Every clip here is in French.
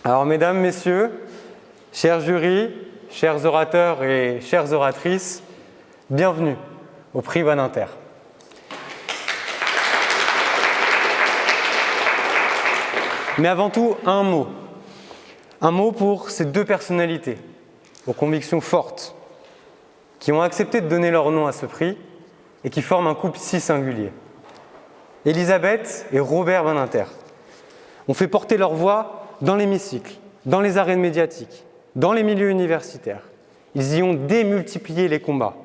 Alors, mesdames, messieurs, chers jurys, chers orateurs et chères oratrices, bienvenue au prix Badinter. Mais avant tout, un mot. Un mot pour ces deux personnalités, aux convictions fortes, qui ont accepté de donner leur nom à ce prix et qui forment un couple si singulier. Elisabeth et Robert Badinter ont fait porter leur voix dans l'hémicycle, dans les arènes médiatiques, dans les milieux universitaires. Ils y ont démultiplié les combats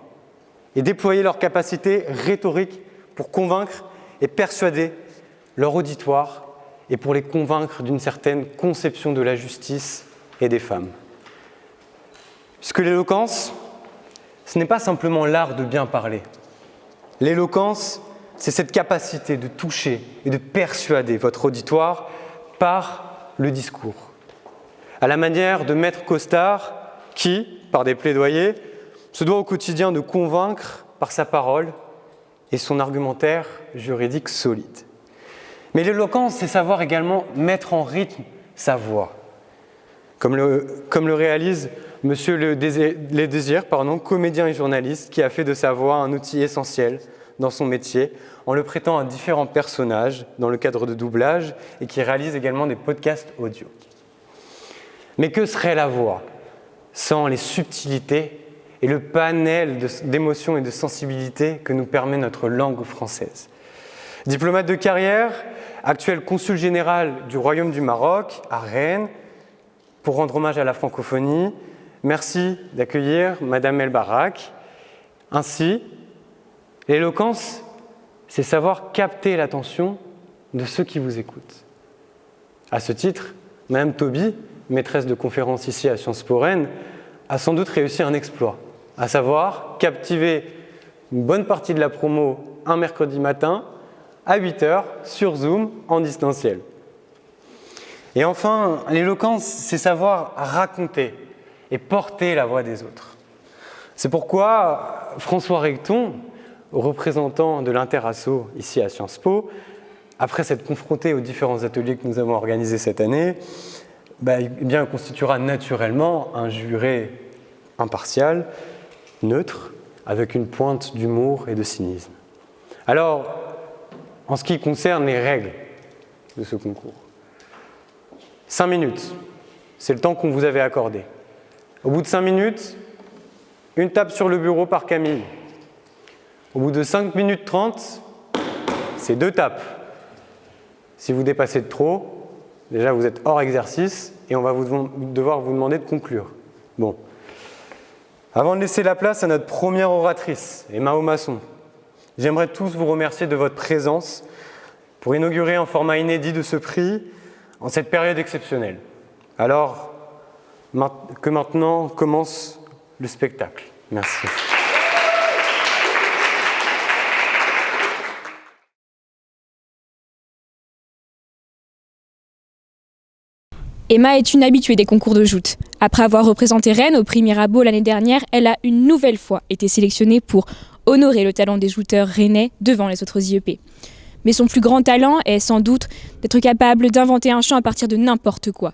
et déployé leur capacité rhétorique pour convaincre et persuader leur auditoire et pour les convaincre d'une certaine conception de la justice et des femmes. Puisque l'éloquence, ce n'est pas simplement l'art de bien parler. L'éloquence, c'est cette capacité de toucher et de persuader votre auditoire par le discours. À la manière de Maître Costard, qui, par des plaidoyers, se doit au quotidien de convaincre par sa parole et son argumentaire juridique solide. Mais l'éloquence, c'est savoir également mettre en rythme sa voix, comme le réalise Monsieur Ledésir, comédien et journaliste, qui a fait de sa voix un outil essentiel dans son métier, en le prêtant à différents personnages dans le cadre de doublage et qui réalise également des podcasts audio. Mais que serait la voix sans les subtilités et le panel d'émotions et de sensibilité que nous permet notre langue française? Diplomate de carrière, actuel consul général du Royaume du Maroc à Rennes, pour rendre hommage à la francophonie, merci d'accueillir Madame El Barak. Ainsi, l'éloquence, c'est savoir capter l'attention de ceux qui vous écoutent. À ce titre, Madame Toby, maîtresse de conférence ici à Sciences Po Rennes, a sans doute réussi un exploit, à savoir captiver une bonne partie de la promo un mercredi matin à 8h sur Zoom en distanciel. Et enfin, l'éloquence, c'est savoir raconter et porter la voix des autres. C'est pourquoi François Recton, représentant de l'Interasso ici à Sciences Po, après s'être confronté aux différents ateliers que nous avons organisés cette année, constituera naturellement un juré impartial, neutre, avec une pointe d'humour et de cynisme. Alors, en ce qui concerne les règles de ce concours, 5 minutes, c'est le temps qu'on vous avait accordé. Au bout de 5 minutes, une tape sur le bureau par Camille. Au bout de 5 minutes 30, c'est 2 tapes. Si vous dépassez de trop, déjà vous êtes hors exercice et on va devoir vous demander de conclure. Bon. Avant de laisser la place à notre première oratrice, Emma Aumasson, j'aimerais tous vous remercier de votre présence pour inaugurer un format inédit de ce prix en cette période exceptionnelle. Alors, que maintenant commence le spectacle. Merci. Emma est une habituée des concours de joute. Après avoir représenté Rennes au prix Mirabeau l'année dernière, elle a une nouvelle fois été sélectionnée pour honorer le talent des jouteurs rennais devant les autres IEP. Mais son plus grand talent est sans doute d'être capable d'inventer un chant à partir de n'importe quoi.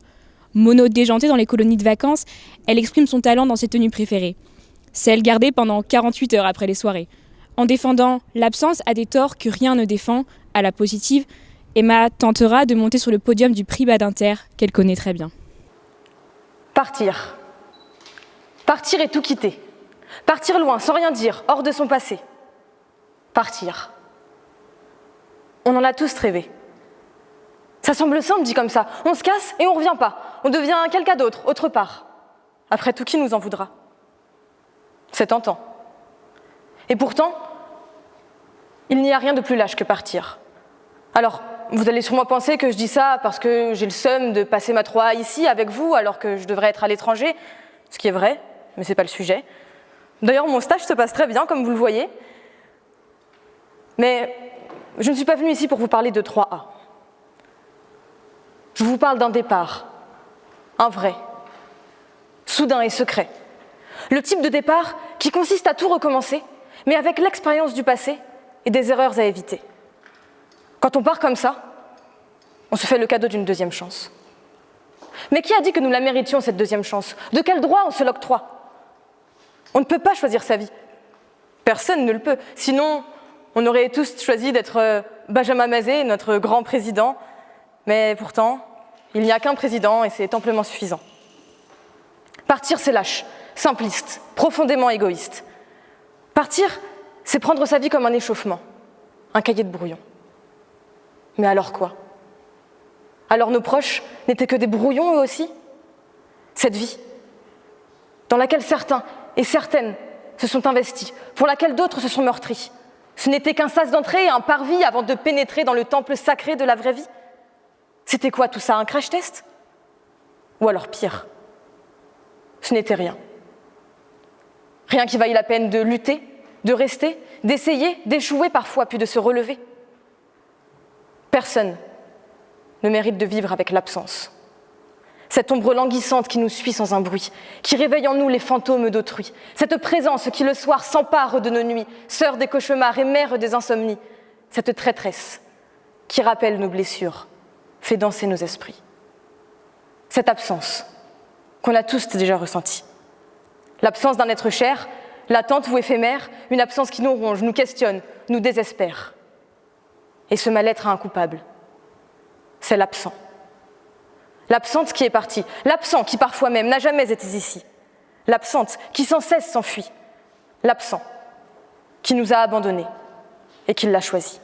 Mono déjantée dans les colonies de vacances, elle exprime son talent dans ses tenues préférées. Celles gardées pendant 48 heures après les soirées. En défendant l'absence à des torts que rien ne défend, à la positive, Emma tentera de monter sur le podium du prix Badinter qu'elle connaît très bien. Partir. Partir et tout quitter. Partir loin, sans rien dire, hors de son passé. Partir. On en a tous rêvé. Ça semble simple dit comme ça. On se casse et on ne revient pas. On devient quelqu'un d'autre, autre part. Après tout, qui nous en voudra? C'est tentant. Et pourtant, il n'y a rien de plus lâche que partir. Alors, vous allez sûrement penser que je dis ça parce que j'ai le seum de passer ma 3A ici avec vous alors que je devrais être à l'étranger, ce qui est vrai, mais ce n'est pas le sujet. D'ailleurs, mon stage se passe très bien, comme vous le voyez. Mais je ne suis pas venue ici pour vous parler de 3A. Je vous parle d'un départ, un vrai, soudain et secret. Le type de départ qui consiste à tout recommencer, mais avec l'expérience du passé et des erreurs à éviter. Quand on part comme ça, on se fait le cadeau d'une deuxième chance. Mais qui a dit que nous la méritions, cette deuxième chance? De quel droit on se l'octroie? On ne peut pas choisir sa vie. Personne ne le peut. Sinon, on aurait tous choisi d'être Benjamin Mazet, notre grand président. Mais pourtant, il n'y a qu'un président et c'est amplement suffisant. Partir, c'est lâche, simpliste, profondément égoïste. Partir, c'est prendre sa vie comme un échauffement, un cahier de brouillon. Mais alors quoi? Alors nos proches n'étaient que des brouillons eux aussi? Cette vie, dans laquelle certains et certaines se sont investis, pour laquelle d'autres se sont meurtris, ce n'était qu'un sas d'entrée et un parvis avant de pénétrer dans le temple sacré de la vraie vie? C'était quoi tout ça, un crash test? Ou alors pire, ce n'était rien. Rien qui vaille la peine de lutter, de rester, d'essayer, d'échouer parfois, puis de se relever. Personne ne mérite de vivre avec l'absence. Cette ombre languissante qui nous suit sans un bruit, qui réveille en nous les fantômes d'autrui, cette présence qui le soir s'empare de nos nuits, sœur des cauchemars et mère des insomnies, cette traîtresse qui rappelle nos blessures, fait danser nos esprits. Cette absence qu'on a tous déjà ressentie. L'absence d'un être cher, latente ou éphémère, une absence qui nous ronge, nous questionne, nous désespère. Et ce mal-être a un coupable. C'est l'absent. L'absente qui est partie, l'absent qui parfois même n'a jamais été ici, l'absente qui sans cesse s'enfuit, l'absent qui nous a abandonnés et qui l'a choisi.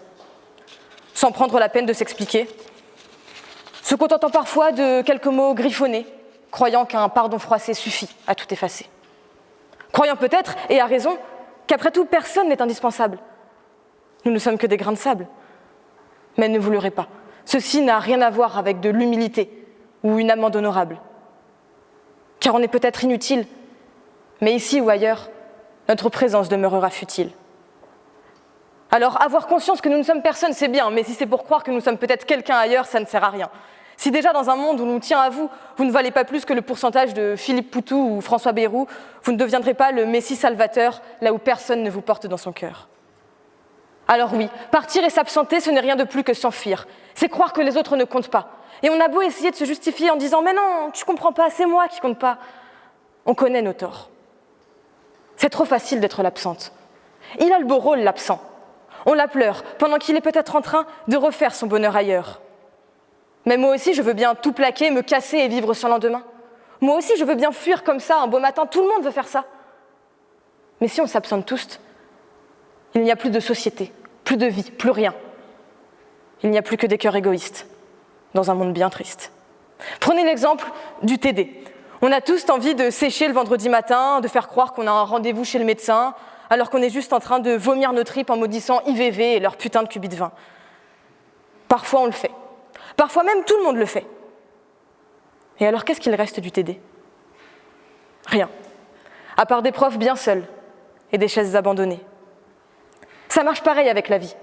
Sans prendre la peine de s'expliquer, se contentant parfois de quelques mots griffonnés, croyant qu'un pardon froissé suffit à tout effacer. Croyant peut-être, et à raison, qu'après tout personne n'est indispensable. Nous ne sommes que des grains de sable. Mais ne vous leurrez pas, ceci n'a rien à voir avec de l'humilité ou une amende honorable. Car on est peut-être inutile, mais ici ou ailleurs, notre présence demeurera futile. Alors avoir conscience que nous ne sommes personne, c'est bien, mais si c'est pour croire que nous sommes peut-être quelqu'un ailleurs, ça ne sert à rien. Si déjà dans un monde où l'on tient à vous, vous ne valez pas plus que le pourcentage de Philippe Poutou ou François Bayrou, vous ne deviendrez pas le Messie salvateur là où personne ne vous porte dans son cœur. Alors oui, partir et s'absenter, ce n'est rien de plus que s'enfuir. C'est croire que les autres ne comptent pas. Et on a beau essayer de se justifier en disant « Mais non, tu comprends pas, c'est moi qui compte pas ». On connaît nos torts. C'est trop facile d'être l'absente. Il a le beau rôle, l'absent. On la pleure pendant qu'il est peut-être en train de refaire son bonheur ailleurs. Mais moi aussi, je veux bien tout plaquer, me casser et vivre sans lendemain. Moi aussi, je veux bien fuir comme ça un beau matin. Tout le monde veut faire ça. Mais si on s'absente tous, il n'y a plus de société, plus de vie, plus rien. Il n'y a plus que des cœurs égoïstes, dans un monde bien triste. Prenez l'exemple du TD. On a tous envie de sécher le vendredi matin, de faire croire qu'on a un rendez-vous chez le médecin, alors qu'on est juste en train de vomir nos tripes en maudissant IVV et leur putain de cubi de vin. Parfois on le fait. Parfois même tout le monde le fait. Et alors qu'est-ce qu'il reste du TD? Rien. À part des profs bien seuls et des chaises abandonnées. Ça marche pareil avec la vie.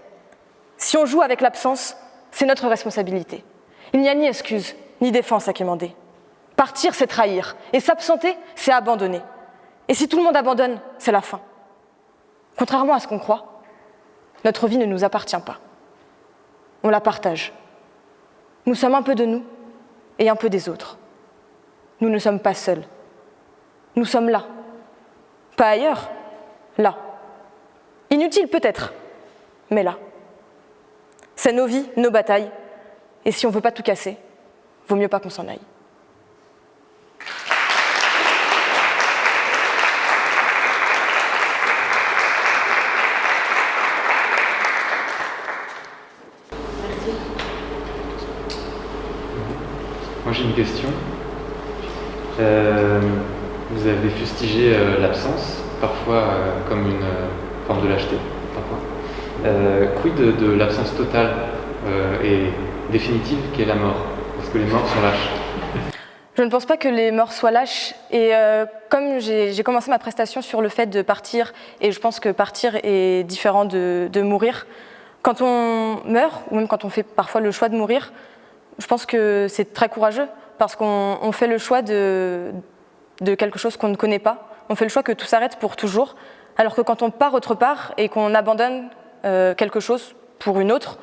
Si on joue avec l'absence, c'est notre responsabilité. Il n'y a ni excuse, ni défense à quémander. Partir, c'est trahir. Et s'absenter, c'est abandonner. Et si tout le monde abandonne, c'est la fin. Contrairement à ce qu'on croit, notre vie ne nous appartient pas. On la partage. Nous sommes un peu de nous et un peu des autres. Nous ne sommes pas seuls. Nous sommes là. Pas ailleurs, là. Inutile peut-être, mais là. C'est nos vies, nos batailles. Et si on ne veut pas tout casser, vaut mieux pas qu'on s'en aille. Moi j'ai une question. Vous avez fustigé l'absence, parfois comme une forme de lâcheté. Quid de l'absence totale et définitive qu'est la mort? Est-ce que les morts sont lâches? Je ne pense pas que les morts soient lâches. Et comme j'ai commencé ma prestation sur le fait de partir, et je pense que partir est différent de mourir, quand on meurt, ou même quand on fait parfois le choix de mourir, je pense que c'est très courageux, parce qu'on fait le choix de quelque chose qu'on ne connaît pas. On fait le choix que tout s'arrête pour toujours, alors que quand on part autre part et qu'on abandonne quelque chose pour une autre,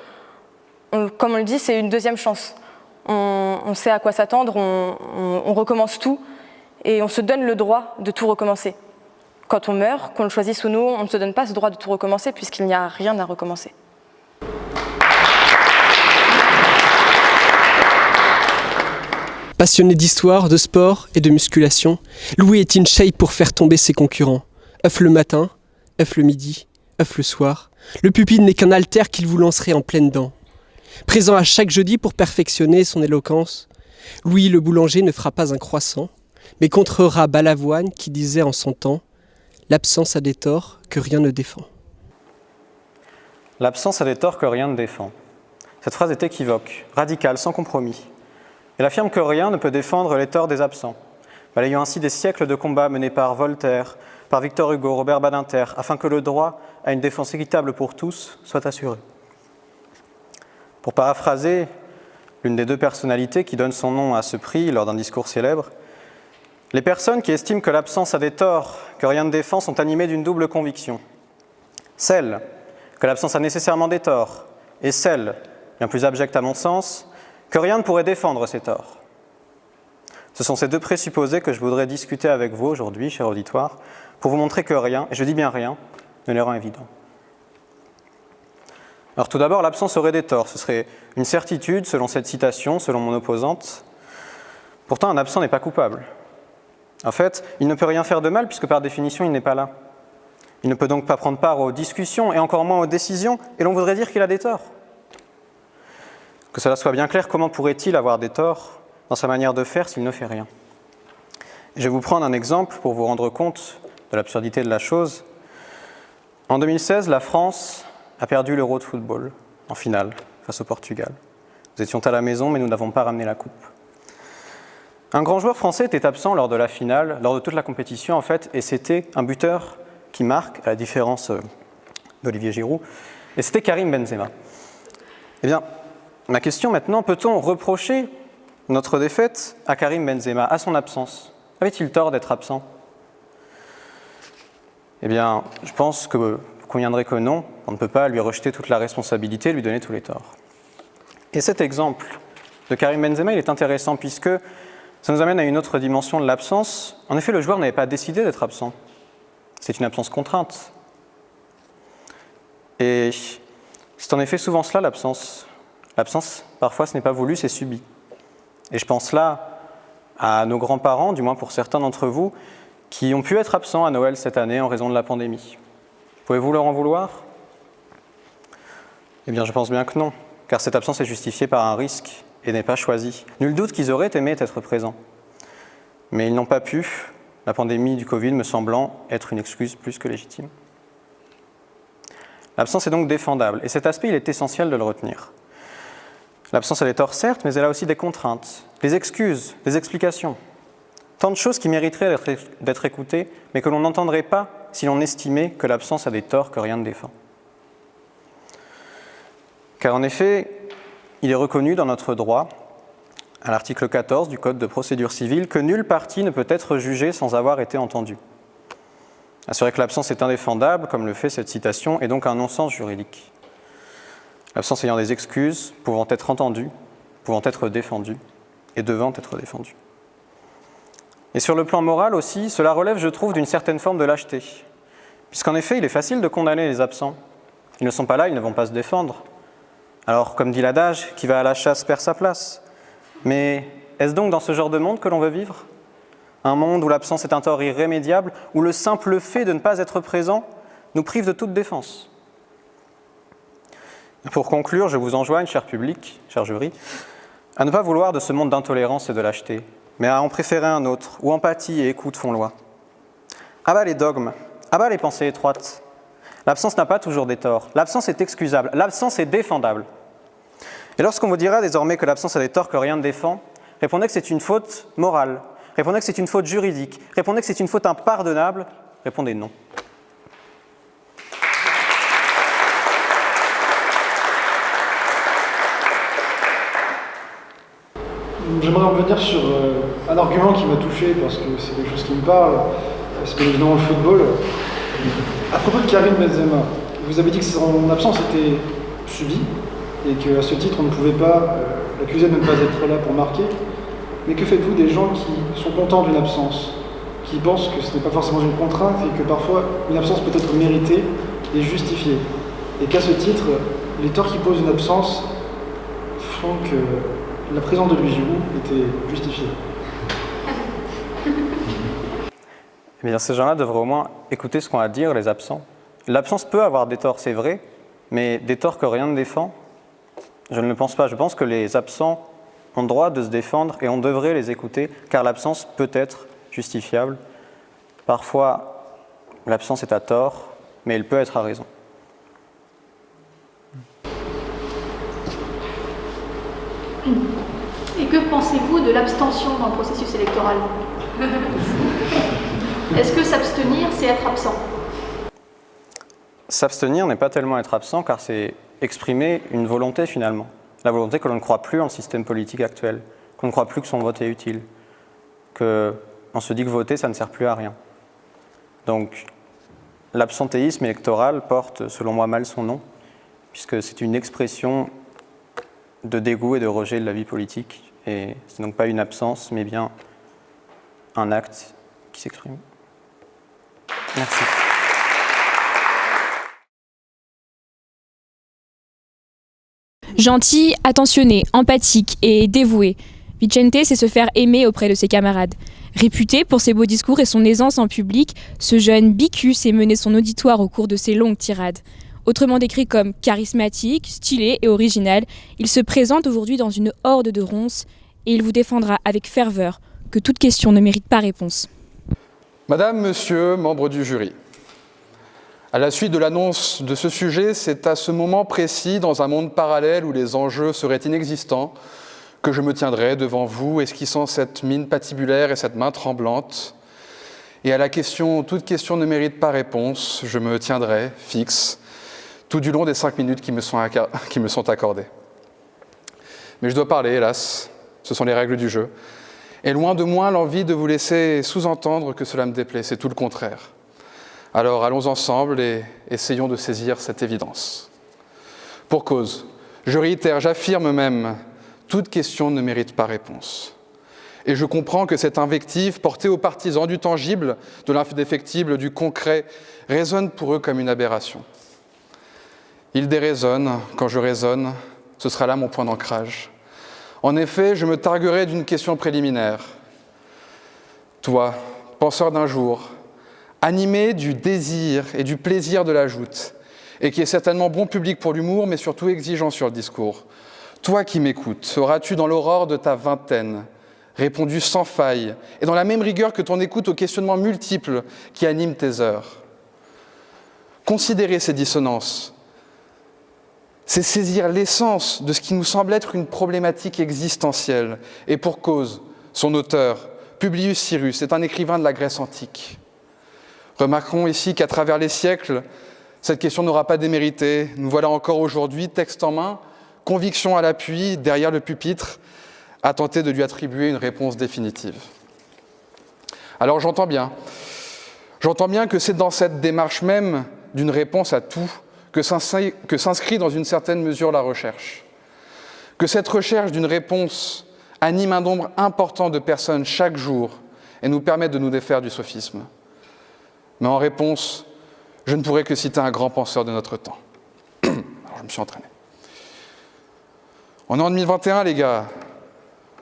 comme on le dit, c'est une deuxième chance. on sait à quoi s'attendre, on recommence tout et on se donne le droit de tout recommencer. Quand on meurt, qu'on le choisisse ou non, on ne se donne pas ce droit de tout recommencer puisqu'il n'y a rien à recommencer. Passionné d'histoire, de sport et de musculation, Louis est in shape pour faire tomber ses concurrents. œuf le matin, œuf le midi, œuf le soir. Le pupille n'est qu'un halter qu'il vous lancerait en pleine dent. Présent à chaque jeudi pour perfectionner son éloquence, Louis le boulanger ne fera pas un croissant, mais contrera Balavoine qui disait en son temps « L'absence a des torts que rien ne défend ». L'absence a des torts que rien ne défend. Cette phrase est équivoque, radicale, sans compromis. Elle affirme que rien ne peut défendre les torts des absents, balayant ainsi des siècles de combats menés par Voltaire, par Victor Hugo, Robert Badinter, afin que le droit à une défense équitable pour tous soit assuré. Pour paraphraser l'une des deux personnalités qui donne son nom à ce prix lors d'un discours célèbre, les personnes qui estiment que l'absence a des torts que rien ne défend sont animées d'une double conviction. Celle que l'absence a nécessairement des torts, et celle, bien plus abjecte à mon sens, que rien ne pourrait défendre ces torts. Ce sont ces deux présupposés que je voudrais discuter avec vous aujourd'hui, cher auditoire, pour vous montrer que rien, et je dis bien rien, ne les rend évidents. Alors tout d'abord, l'absence aurait des torts. Ce serait une certitude, selon cette citation, selon mon opposante. Pourtant, un absent n'est pas coupable. En fait, il ne peut rien faire de mal, puisque par définition, il n'est pas là. Il ne peut donc pas prendre part aux discussions, et encore moins aux décisions, et l'on voudrait dire qu'il a des torts. Que cela soit bien clair, comment pourrait-il avoir des torts dans sa manière de faire s'il ne fait rien ? Je vais vous prendre un exemple pour vous rendre compte de l'absurdité de la chose. En 2016, la France a perdu l'Euro de football en finale face au Portugal. Nous étions à la maison, mais nous n'avons pas ramené la coupe. Un grand joueur français était absent lors de la finale, lors de toute la compétition en fait, et c'était un buteur qui marque, à la différence d'Olivier Giroud, et c'était Karim Benzema. Eh bien, ma question maintenant, peut-on reprocher notre défaite à Karim Benzema, à son absence ? Avait-il tort d'être absent ? Eh bien, je pense que vous conviendrez que non, on ne peut pas lui rejeter toute la responsabilité, lui donner tous les torts. Et cet exemple de Karim Benzema, il est intéressant puisque ça nous amène à une autre dimension de l'absence. En effet, le joueur n'avait pas décidé d'être absent. C'est une absence contrainte. Et c'est en effet souvent cela, l'absence. L'absence, parfois, ce n'est pas voulu, c'est subi. Et je pense là à nos grands-parents, du moins pour certains d'entre vous, qui ont pu être absents à Noël cette année en raison de la pandémie. Pouvez-vous leur en vouloir ? Eh bien, je pense bien que non, car cette absence est justifiée par un risque et n'est pas choisie. Nul doute qu'ils auraient aimé être présents. Mais ils n'ont pas pu, la pandémie du Covid me semblant être une excuse plus que légitime. L'absence est donc défendable, et cet aspect, il est essentiel de le retenir. L'absence a des torts, certes, mais elle a aussi des contraintes, des excuses, des explications. Tant de choses qui mériteraient d'être écoutées, mais que l'on n'entendrait pas si l'on estimait que l'absence a des torts que rien ne défend. Car en effet, il est reconnu dans notre droit, à l'article 14 du Code de procédure civile, que nulle partie ne peut être jugée sans avoir été entendue. Assurer que l'absence est indéfendable, comme le fait cette citation, est donc un non-sens juridique. L'absence ayant des excuses, pouvant être entendue, pouvant être défendue et devant être défendue. Et sur le plan moral aussi, cela relève, je trouve, d'une certaine forme de lâcheté. Puisqu'en effet, il est facile de condamner les absents. Ils ne sont pas là, ils ne vont pas se défendre. Alors, comme dit l'adage, qui va à la chasse perd sa place. Mais est-ce donc dans ce genre de monde que l'on veut vivre ? Un monde où l'absence est un tort irrémédiable, où le simple fait de ne pas être présent nous prive de toute défense. Pour conclure, je vous enjoigne, cher public, cher jury, à ne pas vouloir de ce monde d'intolérance et de lâcheté, mais à en préférer un autre, où empathie et écoute font loi. À bas les dogmes, à bas les pensées étroites. L'absence n'a pas toujours des torts, l'absence est excusable, l'absence est défendable. Et lorsqu'on vous dira désormais que l'absence a des torts que rien ne défend, répondez que c'est une faute morale, répondez que c'est une faute juridique, répondez que c'est une faute impardonnable, répondez non. J'aimerais revenir sur un argument qui m'a touché parce que c'est quelque chose qui me parle, c'est bien évidemment le football. À propos de Karim Benzema, vous avez dit que son absence était subie et qu'à ce titre on ne pouvait pas l'accusé de ne pas être là pour marquer. Mais que faites-vous des gens qui sont contents d'une absence, qui pensent que ce n'est pas forcément une contrainte et que parfois une absence peut être méritée et justifiée, et qu'à ce titre, les torts qui posent une absence font que la présence de Louis Giroud était justifiée? Eh bien, ces gens-là devraient au moins écouter ce qu'ont à dire les absents. L'absence peut avoir des torts, c'est vrai, mais des torts que rien ne défend, je ne le pense pas. Je pense que les absents ont le droit de se défendre et on devrait les écouter, car l'absence peut être justifiable. Parfois, l'absence est à tort, mais elle peut être à raison. Et que pensez-vous de l'abstention dans le processus électoral? Est-ce que s'abstenir, c'est être absent? S'abstenir n'est pas tellement être absent, car c'est exprimer une volonté finalement. La volonté que l'on ne croit plus en le système politique actuel, qu'on ne croit plus que son vote est utile, qu'on se dit que voter, ça ne sert plus à rien. Donc, l'absentéisme électoral porte, selon moi, mal son nom, puisque c'est une expression de dégoût et de rejet de la vie politique. Et c'est donc pas une absence, mais bien un acte qui s'exprime. Merci. Gentil, attentionné, empathique et dévoué, Vicente sait se faire aimer auprès de ses camarades. Réputé pour ses beaux discours et son aisance en public, ce jeune bicu sait mener son auditoire au cours de ses longues tirades. Autrement décrit comme charismatique, stylé et original, il se présente aujourd'hui dans une horde de ronces et il vous défendra avec ferveur que toute question ne mérite pas réponse. Madame, Monsieur, membres du jury, à la suite de l'annonce de ce sujet, c'est à ce moment précis, dans un monde parallèle où les enjeux seraient inexistants, que je me tiendrai devant vous, esquissant cette mine patibulaire et cette main tremblante. Et à la question « toute question ne mérite pas réponse », je me tiendrai fixe, tout du long des 5 minutes qui me sont accordées. Mais je dois parler, hélas, ce sont les règles du jeu. Et loin de moi l'envie de vous laisser sous-entendre que cela me déplaît, c'est tout le contraire. Alors allons ensemble et essayons de saisir cette évidence. Pour cause, je réitère, j'affirme même, toute question ne mérite pas réponse. Et je comprends que cette invective, portée aux partisans du tangible, de l'indéfectible, du concret, résonne pour eux comme une aberration. Ils déraisonnent, quand je raisonne, ce sera là mon point d'ancrage. En effet, je me targuerai d'une question préliminaire. Toi, penseur d'un jour, animé du désir et du plaisir de la joute, et qui est certainement bon public pour l'humour, mais surtout exigeant sur le discours. Toi qui m'écoutes, auras-tu dans l'aurore de ta vingtaine répondu sans faille, et dans la même rigueur que ton écoute aux questionnements multiples qui animent tes heures? Considérer ces dissonances, c'est saisir l'essence de ce qui nous semble être une problématique existentielle, et pour cause, son auteur, Publius Cyrus, est un écrivain de la Grèce antique. Remarquons ici qu'à travers les siècles, cette question n'aura pas démérité. Nous voilà encore aujourd'hui, texte en main, conviction à l'appui, derrière le pupitre, à tenter de lui attribuer une réponse définitive. Alors j'entends bien que c'est dans cette démarche même d'une réponse à tout que s'inscrit dans une certaine mesure la recherche. Que cette recherche d'une réponse anime un nombre important de personnes chaque jour et nous permet de nous défaire du sophisme. Mais en réponse, je ne pourrais que citer un grand penseur de notre temps. Alors, je me suis entraîné. On est en 2021, les gars.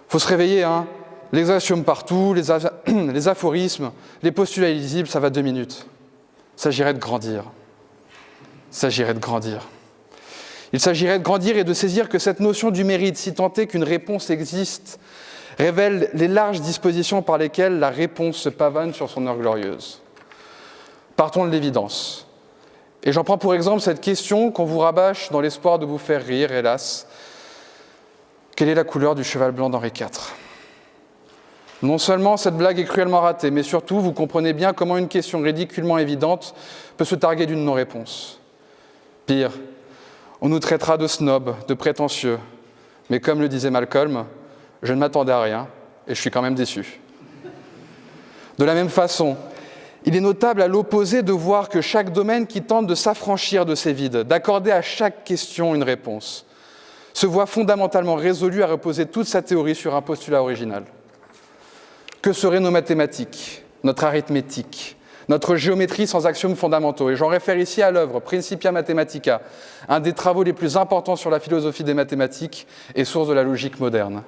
Faut se réveiller, hein. Les axiomes partout, les aphorismes, les postulats illisibles, ça va 2 minutes. Il s'agirait de grandir. Il s'agirait de grandir. Il s'agirait de grandir et de saisir que cette notion du mérite, si tant est qu'une réponse existe, révèle les larges dispositions par lesquelles la réponse se pavane sur son heure glorieuse. Partons de l'évidence. Et j'en prends pour exemple cette question qu'on vous rabâche dans l'espoir de vous faire rire, hélas. Quelle est la couleur du cheval blanc d'Henri IV ? Non seulement cette blague est cruellement ratée, mais surtout, vous comprenez bien comment une question ridiculement évidente peut se targuer d'une non-réponse. Pire, on nous traitera de snobs, de prétentieux. Mais comme le disait Malcolm, je ne m'attendais à rien et je suis quand même déçu. De la même façon, il est notable à l'opposé de voir que chaque domaine qui tente de s'affranchir de ces vides, d'accorder à chaque question une réponse, se voit fondamentalement résolu à reposer toute sa théorie sur un postulat original. Que seraient nos mathématiques, notre arithmétique, notre géométrie sans axiomes fondamentaux? Et j'en réfère ici à l'œuvre Principia Mathematica, un des travaux les plus importants sur la philosophie des mathématiques et source de la logique moderne.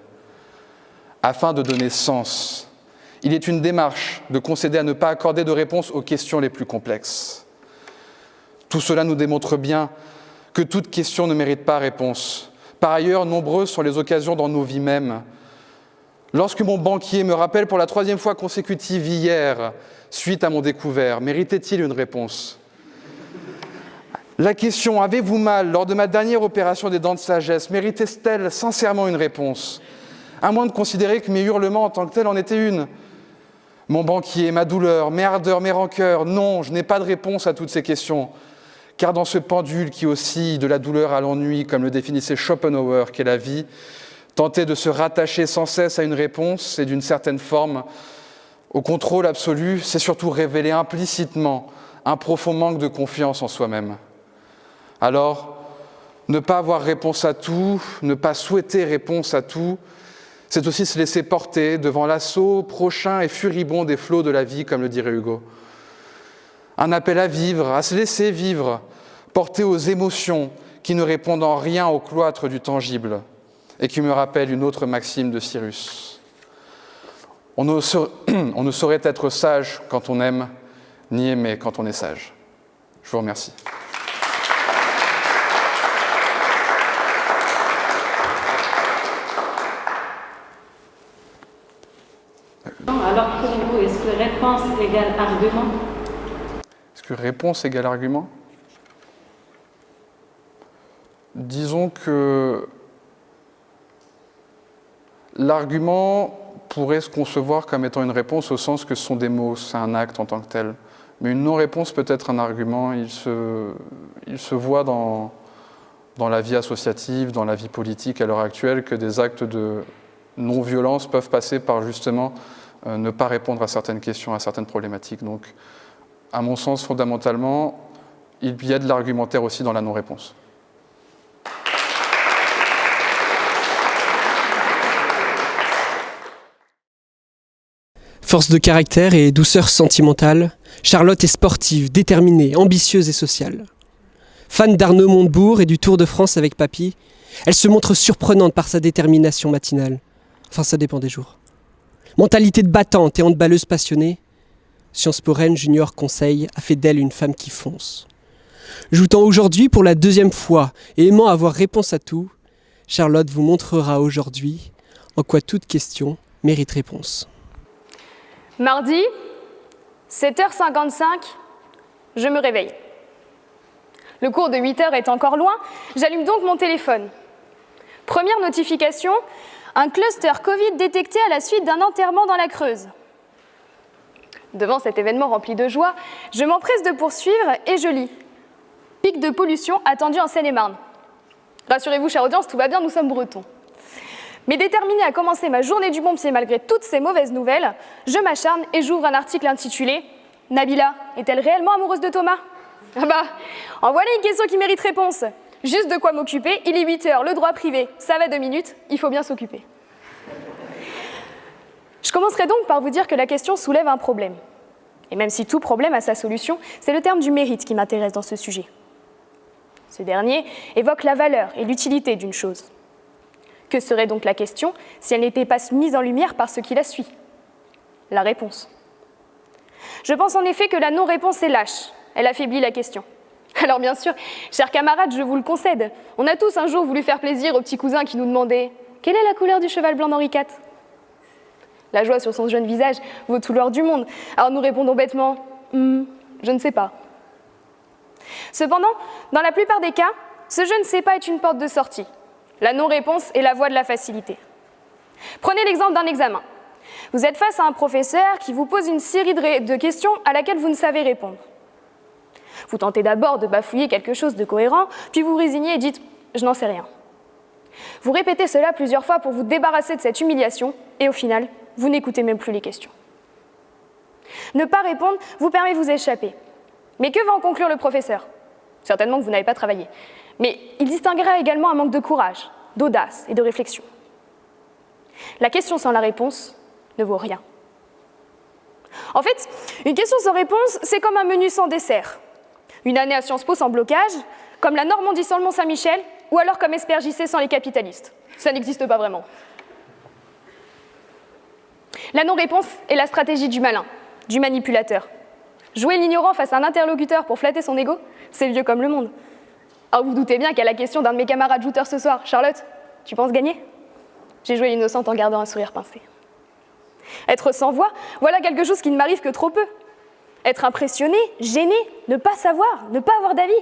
Afin de donner sens, il est une démarche de concéder à ne pas accorder de réponse aux questions les plus complexes. Tout cela nous démontre bien que toute question ne mérite pas réponse. Par ailleurs, nombreuses sont les occasions dans nos vies mêmes. Lorsque mon banquier me rappelle pour la 3e fois consécutive hier, suite à mon découvert, méritait-il une réponse? La question « Avez-vous mal lors de ma dernière opération des dents de sagesse » méritait-elle sincèrement une réponse? À moins de considérer que mes hurlements en tant que tels en étaient une. Mon banquier, ma douleur, mes ardeurs, mes rancœurs, non, je n'ai pas de réponse à toutes ces questions. Car dans ce pendule qui oscille de la douleur à l'ennui, comme le définissait Schopenhauer, qu'est la vie, tenter de se rattacher sans cesse à une réponse et d'une certaine forme au contrôle absolu, c'est surtout révéler implicitement un profond manque de confiance en soi-même. Alors, ne pas avoir réponse à tout, ne pas souhaiter réponse à tout, c'est aussi se laisser porter devant l'assaut prochain et furibond des flots de la vie, comme le dirait Hugo. Un appel à vivre, à se laisser vivre, porté aux émotions qui ne répondent en rien au cloître du tangible et qui me rappelle une autre maxime de Cyrus. On ne saurait être sage quand on aime, ni aimer quand on est sage. Je vous remercie. Alors pour vous, est-ce que réponse égale argument? Est-ce que réponse égale argument? Disons que l'argument pourrait se concevoir comme étant une réponse au sens que ce sont des mots, c'est un acte en tant que tel. Mais une non-réponse peut être un argument, il se voit dans la vie associative, dans la vie politique à l'heure actuelle, que des actes de non-violence peuvent passer par justement ne pas répondre à certaines questions, à certaines problématiques. Donc, à mon sens, fondamentalement, il y a de l'argumentaire aussi dans la non-réponse. Force de caractère et douceur sentimentale, Charlotte est sportive, déterminée, ambitieuse et sociale. Fan d'Arnaud Montebourg et du Tour de France avec Papy, elle se montre surprenante par sa détermination matinale. Enfin, ça dépend des jours. Mentalité de battante et handballeuse passionnée, Sciences Po Rennes Junior Conseil a fait d'elle une femme qui fonce. Joutant aujourd'hui pour la 2e fois et aimant avoir réponse à tout, Charlotte vous montrera aujourd'hui en quoi toute question mérite réponse. Mardi, 7h55, je me réveille. Le cours de 8h est encore loin, j'allume donc mon téléphone. Première notification, un cluster Covid détecté à la suite d'un enterrement dans la Creuse. Devant cet événement rempli de joie, je m'empresse de poursuivre et je lis. Pic de pollution attendu en Seine-et-Marne. Rassurez-vous, chère audience, tout va bien, nous sommes bretons. Mais déterminée à commencer ma journée du bon pied malgré toutes ces mauvaises nouvelles, je m'acharne et j'ouvre un article intitulé « Nabila est-elle réellement amoureuse de Thomas ?» Ah bah, en voilà une question qui mérite réponse. Juste de quoi m'occuper, il est 8h, le droit privé, ça va 2 minutes, il faut bien s'occuper. Je commencerai donc par vous dire que la question soulève un problème. Et même si tout problème a sa solution, c'est le terme du mérite qui m'intéresse dans ce sujet. Ce dernier évoque la valeur et l'utilité d'une chose. Que serait donc la question si elle n'était pas mise en lumière par ce qui la suit? La réponse. Je pense en effet que la non-réponse est lâche, elle affaiblit la question. Alors bien sûr, chers camarades, je vous le concède, on a tous un jour voulu faire plaisir au petit cousin qui nous demandait « Quelle est la couleur du cheval blanc d'Henri IV ?» La joie sur son jeune visage vaut tout l'or du monde, alors nous répondons bêtement « Je ne sais pas ». Cependant, dans la plupart des cas, ce « je ne sais pas » est une porte de sortie. La non-réponse est la voie de la facilité. Prenez l'exemple d'un examen. Vous êtes face à un professeur qui vous pose une série de questions à laquelle vous ne savez répondre. Vous tentez d'abord de bafouiller quelque chose de cohérent, puis vous vous résignez et dites « je n'en sais rien ». Vous répétez cela plusieurs fois pour vous débarrasser de cette humiliation, et au final, vous n'écoutez même plus les questions. Ne pas répondre vous permet de vous échapper. Mais que va en conclure le professeur? Certainement que vous n'avez pas travaillé. Mais il distinguera également un manque de courage, d'audace et de réflexion. La question sans la réponse ne vaut rien. En fait, une question sans réponse, c'est comme un menu sans dessert. Une année à Sciences Po sans blocage, comme la Normandie sans le Mont-Saint-Michel, ou alors comme SPRJC sans les capitalistes. Ça n'existe pas vraiment. La non-réponse est la stratégie du malin, du manipulateur. Jouer l'ignorant face à un interlocuteur pour flatter son ego, c'est vieux comme le monde. Alors vous doutez bien qu'à la question d'un de mes camarades jouteurs ce soir, Charlotte, tu penses gagner? J'ai joué l'innocente en gardant un sourire pincé. Être sans voix, voilà quelque chose qui ne m'arrive que trop peu. Être impressionné, gêné, ne pas savoir, ne pas avoir d'avis,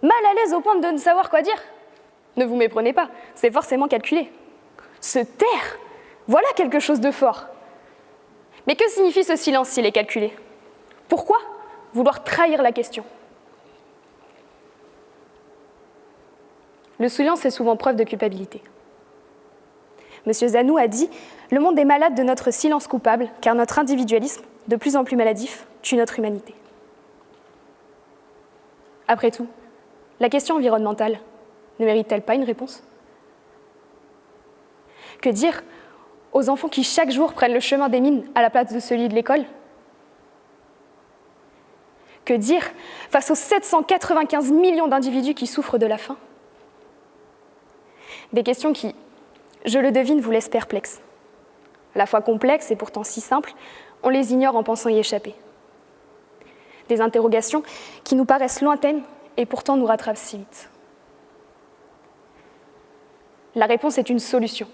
mal à l'aise au point de ne savoir quoi dire. Ne vous méprenez pas, c'est forcément calculé. Se taire, voilà quelque chose de fort. Mais que signifie ce silence s'il est calculé? Pourquoi vouloir trahir la question? Le silence est souvent preuve de culpabilité. Monsieur Zanou a dit « Le monde est malade de notre silence coupable, car notre individualisme, de plus en plus maladif, tue notre humanité. » Après tout, la question environnementale ne mérite-t-elle pas une réponse? Que dire aux enfants qui chaque jour prennent le chemin des mines à la place de celui de l'école? Que dire face aux 795 millions d'individus qui souffrent de la faim? Des questions qui, je le devine, vous laissent perplexes. À la fois complexes et pourtant si simples, on les ignore en pensant y échapper. Des interrogations qui nous paraissent lointaines et pourtant nous rattrapent si vite. La réponse est une solution.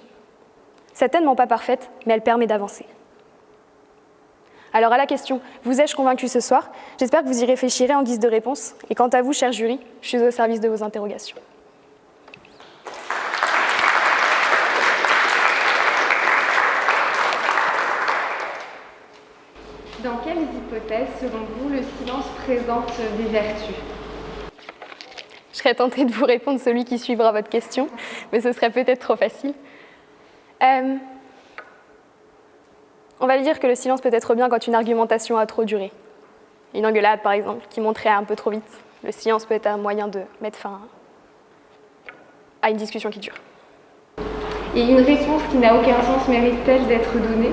Certainement pas parfaite, mais elle permet d'avancer. Alors à la question « Vous ai-je convaincu ce soir ?» J'espère que vous y réfléchirez en guise de réponse. Et quant à vous, cher jury, je suis au service de vos interrogations. Dans quelles hypothèses, selon vous, le silence présente des vertus? Je serais tentée de vous répondre celui qui suivra votre question, mais ce serait peut-être trop facile. On va dire que le silence peut être bien quand une argumentation a trop duré. Une engueulade, par exemple, qui monterait un peu trop vite. Le silence peut être un moyen de mettre fin à une discussion qui dure. Et une réponse qui n'a aucun sens mérite-t-elle d'être donnée?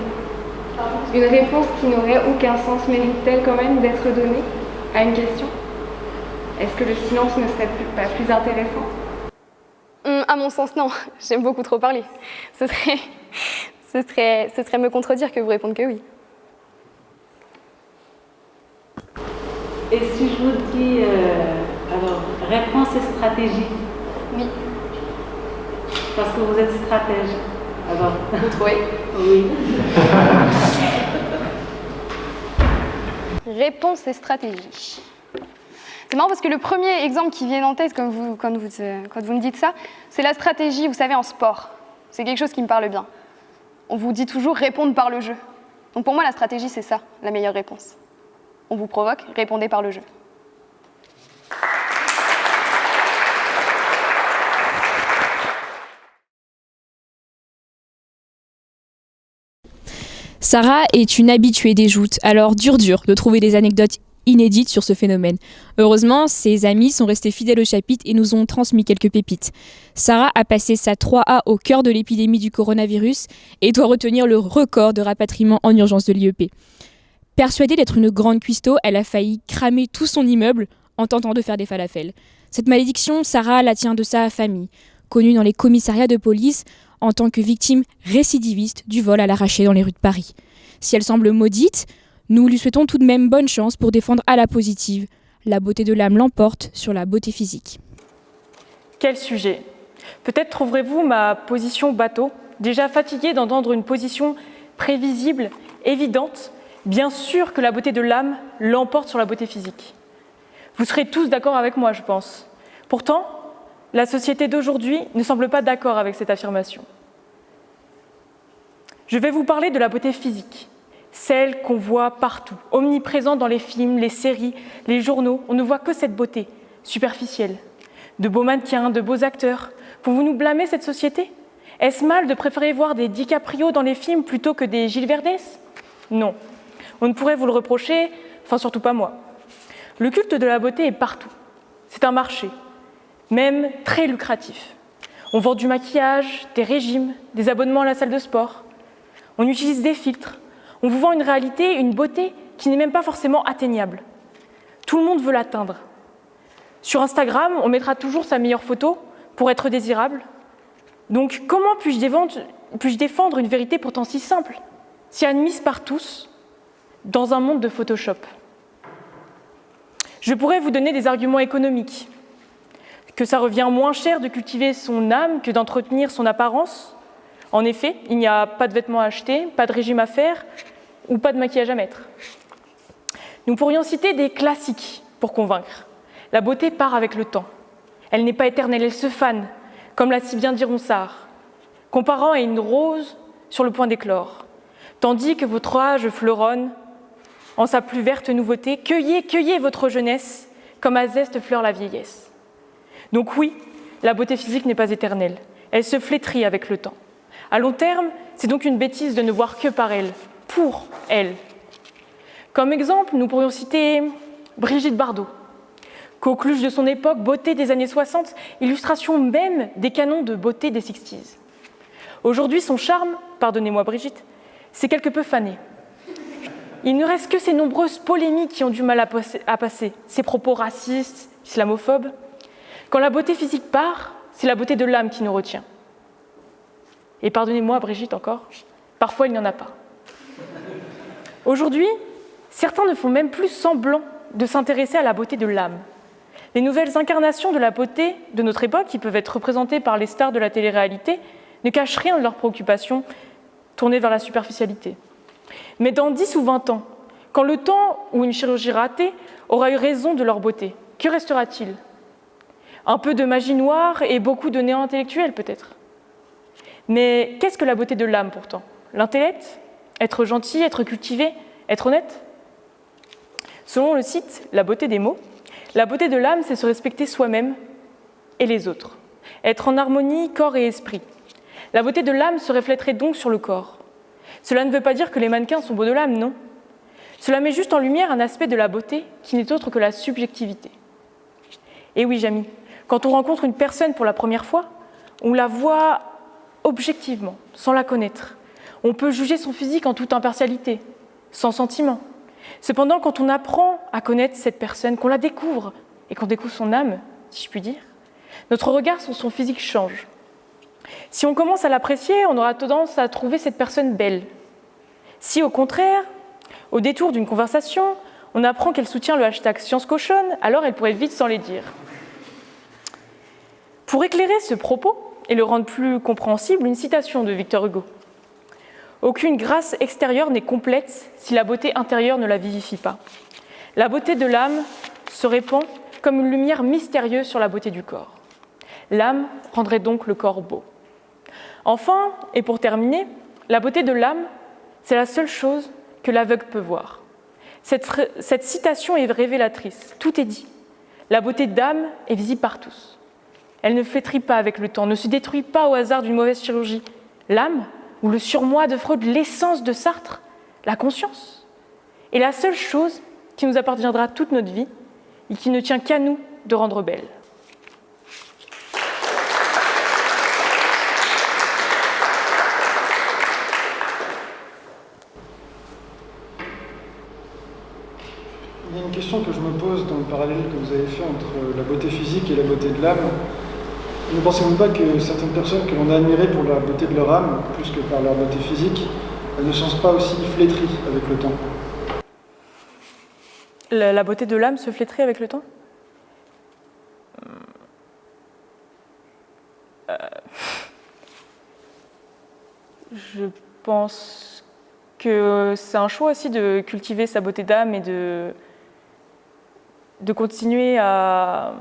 Une réponse qui n'aurait aucun sens mérite-t-elle quand même d'être donnée à une question? Est-ce que le silence ne serait pas plus intéressant? À mon sens, non. J'aime beaucoup trop parler. Ce serait me contredire que vous répondre que oui. Et si je vous dis, alors, réponse et stratégie? Oui. Parce que vous êtes stratège. Alors, vous trouvez? Oui. Réponse et stratégie. C'est marrant parce que le premier exemple qui vient en tête quand vous me dites ça, c'est la stratégie, vous savez, en sport. C'est quelque chose qui me parle bien. On vous dit toujours répondre par le jeu. Donc pour moi, la stratégie, c'est ça, la meilleure réponse. On vous provoque, répondez par le jeu. Sarah est une habituée des joutes, alors dur de trouver des anecdotes inédites sur ce phénomène. Heureusement, ses amis sont restés fidèles au chapitre et nous ont transmis quelques pépites. Sarah a passé sa 3A au cœur de l'épidémie du coronavirus et doit retenir le record de rapatriement en urgence de l'IEP. Persuadée d'être une grande cuistot, elle a failli cramer tout son immeuble en tentant de faire des falafels. Cette malédiction, Sarah la tient de sa famille, connue dans les commissariats de police en tant que victime récidiviste du vol à l'arraché dans les rues de Paris. Si elle semble maudite, nous lui souhaitons tout de même bonne chance pour défendre à la positive. La beauté de l'âme l'emporte sur la beauté physique. Quel sujet! Peut-être trouverez-vous ma position bateau, déjà fatiguée d'entendre une position prévisible, évidente. Bien sûr que la beauté de l'âme l'emporte sur la beauté physique. Vous serez tous d'accord avec moi, je pense. Pourtant, la société d'aujourd'hui ne semble pas d'accord avec cette affirmation. Je vais vous parler de la beauté physique, celle qu'on voit partout, omniprésente dans les films, les séries, les journaux. On ne voit que cette beauté superficielle. De beaux mannequins, de beaux acteurs. Pouvez-vous nous blâmer cette société? Est-ce mal de préférer voir des DiCaprio dans les films plutôt que des Gilles Verdez? Non. On ne pourrait vous le reprocher, enfin surtout pas moi. Le culte de la beauté est partout. C'est un marché, même très lucratif. On vend du maquillage, des régimes, des abonnements à la salle de sport. On utilise des filtres. On vous vend une réalité, une beauté qui n'est même pas forcément atteignable. Tout le monde veut l'atteindre. Sur Instagram, on mettra toujours sa meilleure photo pour être désirable. Donc comment puis-je défendre une vérité pourtant si simple, si admise par tous, dans un monde de Photoshop? Je pourrais vous donner des arguments économiques, que ça revient moins cher de cultiver son âme que d'entretenir son apparence. En effet, il n'y a pas de vêtements à acheter, pas de régime à faire ou pas de maquillage à mettre. Nous pourrions citer des classiques pour convaincre. La beauté part avec le temps. Elle n'est pas éternelle, elle se fane, comme l'a si bien dit Ronsard, comparant à une rose sur le point d'éclore. Tandis que votre âge fleuronne en sa plus verte nouveauté, cueillez, cueillez votre jeunesse, comme à zeste fleure la vieillesse. Donc oui, la beauté physique n'est pas éternelle, elle se flétrit avec le temps. À long terme, c'est donc une bêtise de ne voir que par elle, pour elle. Comme exemple, nous pourrions citer Brigitte Bardot, coqueluche de son époque, beauté des années 60, illustration même des canons de beauté des 60s. Aujourd'hui, son charme, pardonnez-moi Brigitte, c'est quelque peu fané. Il ne reste que ces nombreuses polémiques qui ont du mal à passer, ces propos racistes, islamophobes. Quand la beauté physique part, c'est la beauté de l'âme qui nous retient. Et pardonnez-moi Brigitte encore, parfois il n'y en a pas. Aujourd'hui, certains ne font même plus semblant de s'intéresser à la beauté de l'âme. Les nouvelles incarnations de la beauté de notre époque, qui peuvent être représentées par les stars de la télé-réalité, ne cachent rien de leurs préoccupations tournées vers la superficialité. Mais dans 10 ou 20 ans, quand le temps où une chirurgie ratée aura eu raison de leur beauté, que restera-t-il? Un peu de magie noire et beaucoup de néant intellectuel peut-être. Mais qu'est-ce que la beauté de l'âme pourtant? L'intellect? Être gentil, être cultivé, être honnête? Selon le site La beauté des mots, la beauté de l'âme, c'est se respecter soi-même et les autres. Être en harmonie corps et esprit. La beauté de l'âme se reflèterait donc sur le corps. Cela ne veut pas dire que les mannequins sont beaux de l'âme, non. Cela met juste en lumière un aspect de la beauté qui n'est autre que la subjectivité. Et oui, Jamy, quand on rencontre une personne pour la première fois, on la voit objectivement, sans la connaître. On peut juger son physique en toute impartialité, sans sentiment. Cependant, quand on apprend à connaître cette personne, qu'on la découvre et qu'on découvre son âme, si je puis dire, notre regard sur son physique change. Si on commence à l'apprécier, on aura tendance à trouver cette personne belle. Si au contraire, au détour d'une conversation, on apprend qu'elle soutient le hashtag Science Cochonne, alors elle pourrait vite s'en les dire. Pour éclairer ce propos et le rendre plus compréhensible, une citation de Victor Hugo. « Aucune grâce extérieure n'est complète si la beauté intérieure ne la vivifie pas. La beauté de l'âme se répand comme une lumière mystérieuse sur la beauté du corps. L'âme rendrait donc le corps beau. » Enfin, et pour terminer, la beauté de l'âme, c'est la seule chose que l'aveugle peut voir. Cette citation est révélatrice, tout est dit. La beauté d'âme est visible par tous. Elle ne flétrit pas avec le temps, ne se détruit pas au hasard d'une mauvaise chirurgie. L'âme, ou le surmoi de Freud, l'essence de Sartre, la conscience, est la seule chose qui nous appartiendra toute notre vie et qui ne tient qu'à nous de rendre belle. Il y a une question que je me pose dans le parallèle que vous avez fait entre la beauté physique et la beauté de l'âme. Ne pensez-vous pas que certaines personnes que l'on a admirées pour la beauté de leur âme, plus que par leur beauté physique, elles ne sont pas aussi flétries avec le temps? La beauté de l'âme se flétrit avec le temps? Je pense que c'est un choix aussi de cultiver sa beauté d'âme et de continuer à...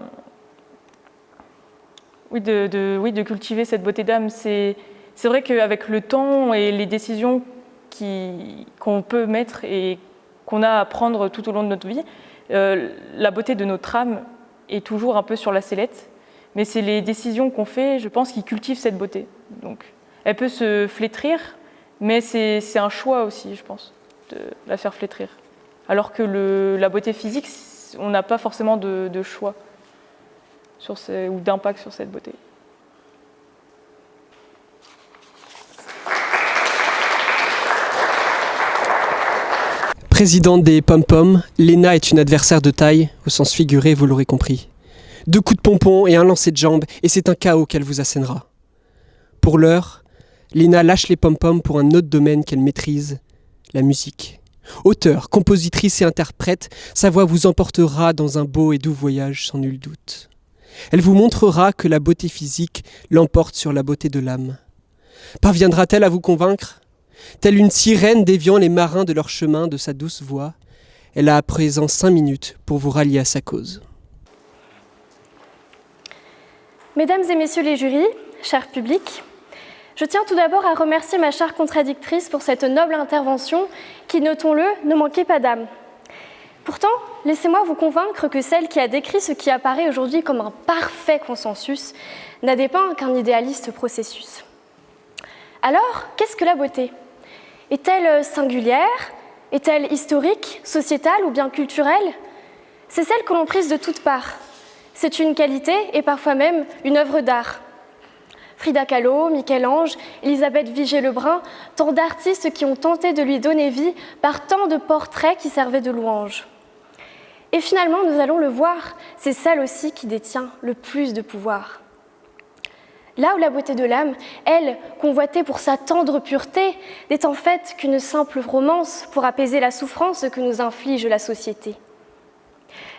Oui, de cultiver cette beauté d'âme. C'est vrai qu'avec le temps et les décisions qu'on peut mettre et qu'on a à prendre tout au long de notre vie, la beauté de notre âme est toujours un peu sur la sellette. Mais c'est les décisions qu'on fait, je pense, qui cultivent cette beauté. Donc, elle peut se flétrir, mais c'est un choix aussi, je pense, de la faire flétrir. Alors que la beauté physique, on n'a pas forcément de choix ou d'impact sur cette beauté. Présidente des pom-pom, Léna est une adversaire de taille, au sens figuré, vous l'aurez compris. 2 coups de pompon et un lancer de jambe, et c'est un chaos qu'elle vous assènera. Pour l'heure, Léna lâche les pom-pom pour un autre domaine qu'elle maîtrise, la musique. Auteure, compositrice et interprète, sa voix vous emportera dans un beau et doux voyage sans nul doute. Elle vous montrera que la beauté physique l'emporte sur la beauté de l'âme. Parviendra-t-elle à vous convaincre ? Telle une sirène déviant les marins de leur chemin de sa douce voix, elle a à présent 5 minutes pour vous rallier à sa cause. Mesdames et messieurs les jurys, cher public, je tiens tout d'abord à remercier ma chère contradictrice pour cette noble intervention qui, notons-le, ne manquait pas d'âme. Pourtant, laissez-moi vous convaincre que celle qui a décrit ce qui apparaît aujourd'hui comme un parfait consensus n'a dépeint qu'un idéaliste processus. Alors, qu'est-ce que la beauté ? Est-elle singulière ? Est-elle historique, sociétale ou bien culturelle ? C'est celle que l'on prise de toutes parts. C'est une qualité et parfois même une œuvre d'art. Frida Kahlo, Michel-Ange, Elisabeth Vigée-Lebrun, tant d'artistes qui ont tenté de lui donner vie par tant de portraits qui servaient de louange. Et finalement, nous allons le voir, c'est celle aussi qui détient le plus de pouvoir. Là où la beauté de l'âme, elle, convoitée pour sa tendre pureté, n'est en fait qu'une simple romance pour apaiser la souffrance que nous inflige la société.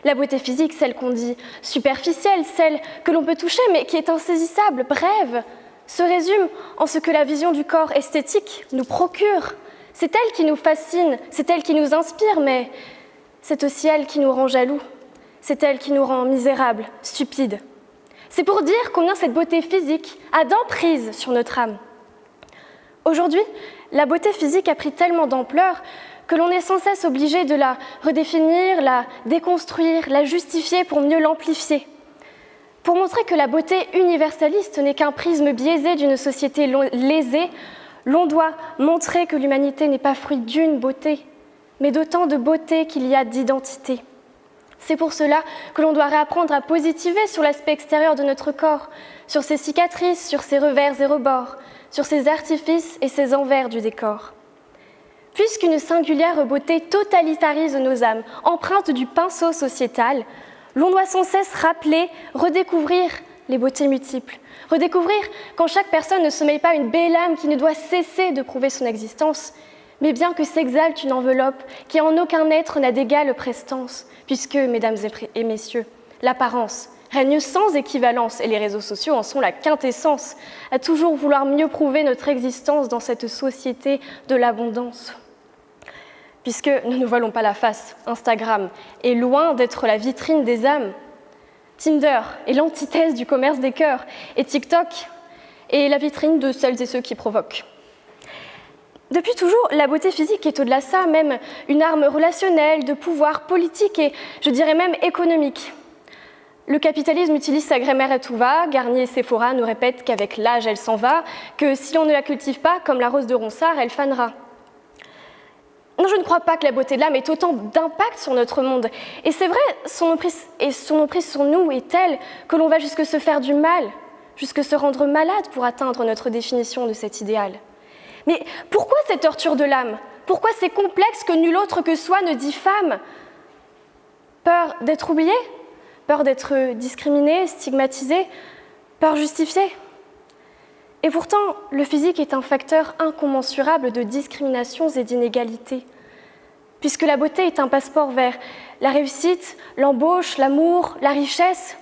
La beauté physique, celle qu'on dit superficielle, celle que l'on peut toucher mais qui est insaisissable, brève, se résume en ce que la vision du corps esthétique nous procure. C'est elle qui nous fascine, c'est elle qui nous inspire, mais c'est aussi elle qui nous rend jaloux. C'est elle qui nous rend misérables, stupides. C'est pour dire combien cette beauté physique a d'emprise sur notre âme. Aujourd'hui, la beauté physique a pris tellement d'ampleur que l'on est sans cesse obligé de la redéfinir, la déconstruire, la justifier pour mieux l'amplifier. Pour montrer que la beauté universaliste n'est qu'un prisme biaisé d'une société lésée, l'on doit montrer que l'humanité n'est pas fruit d'une beauté, mais d'autant de beauté qu'il y a d'identité. C'est pour cela que l'on doit réapprendre à positiver sur l'aspect extérieur de notre corps, sur ses cicatrices, sur ses revers et rebords, sur ses artifices et ses envers du décor. Puisqu'une singulière beauté totalitarise nos âmes, empreinte du pinceau sociétal, l'on doit sans cesse rappeler, redécouvrir les beautés multiples. Redécouvrir quand chaque personne ne sommeille pas une belle âme qui ne doit cesser de prouver son existence, mais bien que s'exalte une enveloppe qui en aucun être n'a d'égale prestance, puisque, mesdames et messieurs, l'apparence règne sans équivalence et les réseaux sociaux en sont la quintessence, à toujours vouloir mieux prouver notre existence dans cette société de l'abondance. Puisque, ne nous voilons pas la face, Instagram est loin d'être la vitrine des âmes. Tinder est l'antithèse du commerce des cœurs, et TikTok est la vitrine de celles et ceux qui provoquent. Depuis toujours, la beauté physique est au-delà de ça, même une arme relationnelle, de pouvoir politique et, je dirais même, économique. Le capitalisme utilise sa grammaire à tout va, Garnier et Sephora nous répètent qu'avec l'âge, elle s'en va, que si on ne la cultive pas, comme la rose de Ronsard, elle fanera. Non, je ne crois pas que la beauté de l'âme ait autant d'impact sur notre monde. Et c'est vrai, son emprise sur nous est telle que l'on va jusque se faire du mal, jusque se rendre malade pour atteindre notre définition de cet idéal. Mais pourquoi cette torture de l'âme ? Pourquoi ces complexes que nul autre que soi ne diffame ? Peur d'être oublié ? Peur d'être discriminé, stigmatisé ? Peur justifiée ? Et pourtant, le physique est un facteur incommensurable de discriminations et d'inégalités, puisque la beauté est un passeport vers la réussite, l'embauche, l'amour, la richesse.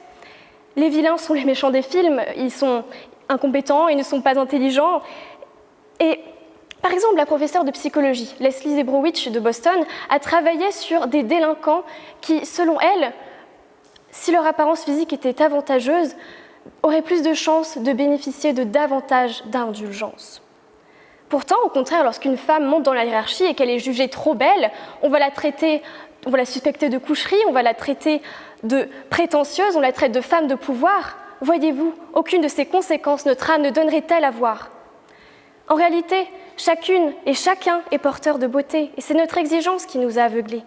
Les vilains sont les méchants des films, ils sont incompétents, ils ne sont pas intelligents. Et par exemple, la professeure de psychologie, Leslie Zebrowitch de Boston, a travaillé sur des délinquants qui, selon elle, si leur apparence physique était avantageuse, auraient plus de chances de bénéficier de davantage d'indulgence. Pourtant, au contraire, lorsqu'une femme monte dans la hiérarchie et qu'elle est jugée trop belle, on va la suspecter de coucherie, on va la traiter de prétentieuse, on la traite de femme de pouvoir. Voyez-vous, aucune de ces conséquences notre âme ne donnerait-elle à voir. En réalité, chacune et chacun est porteur de beauté, et c'est notre exigence qui nous a aveuglés.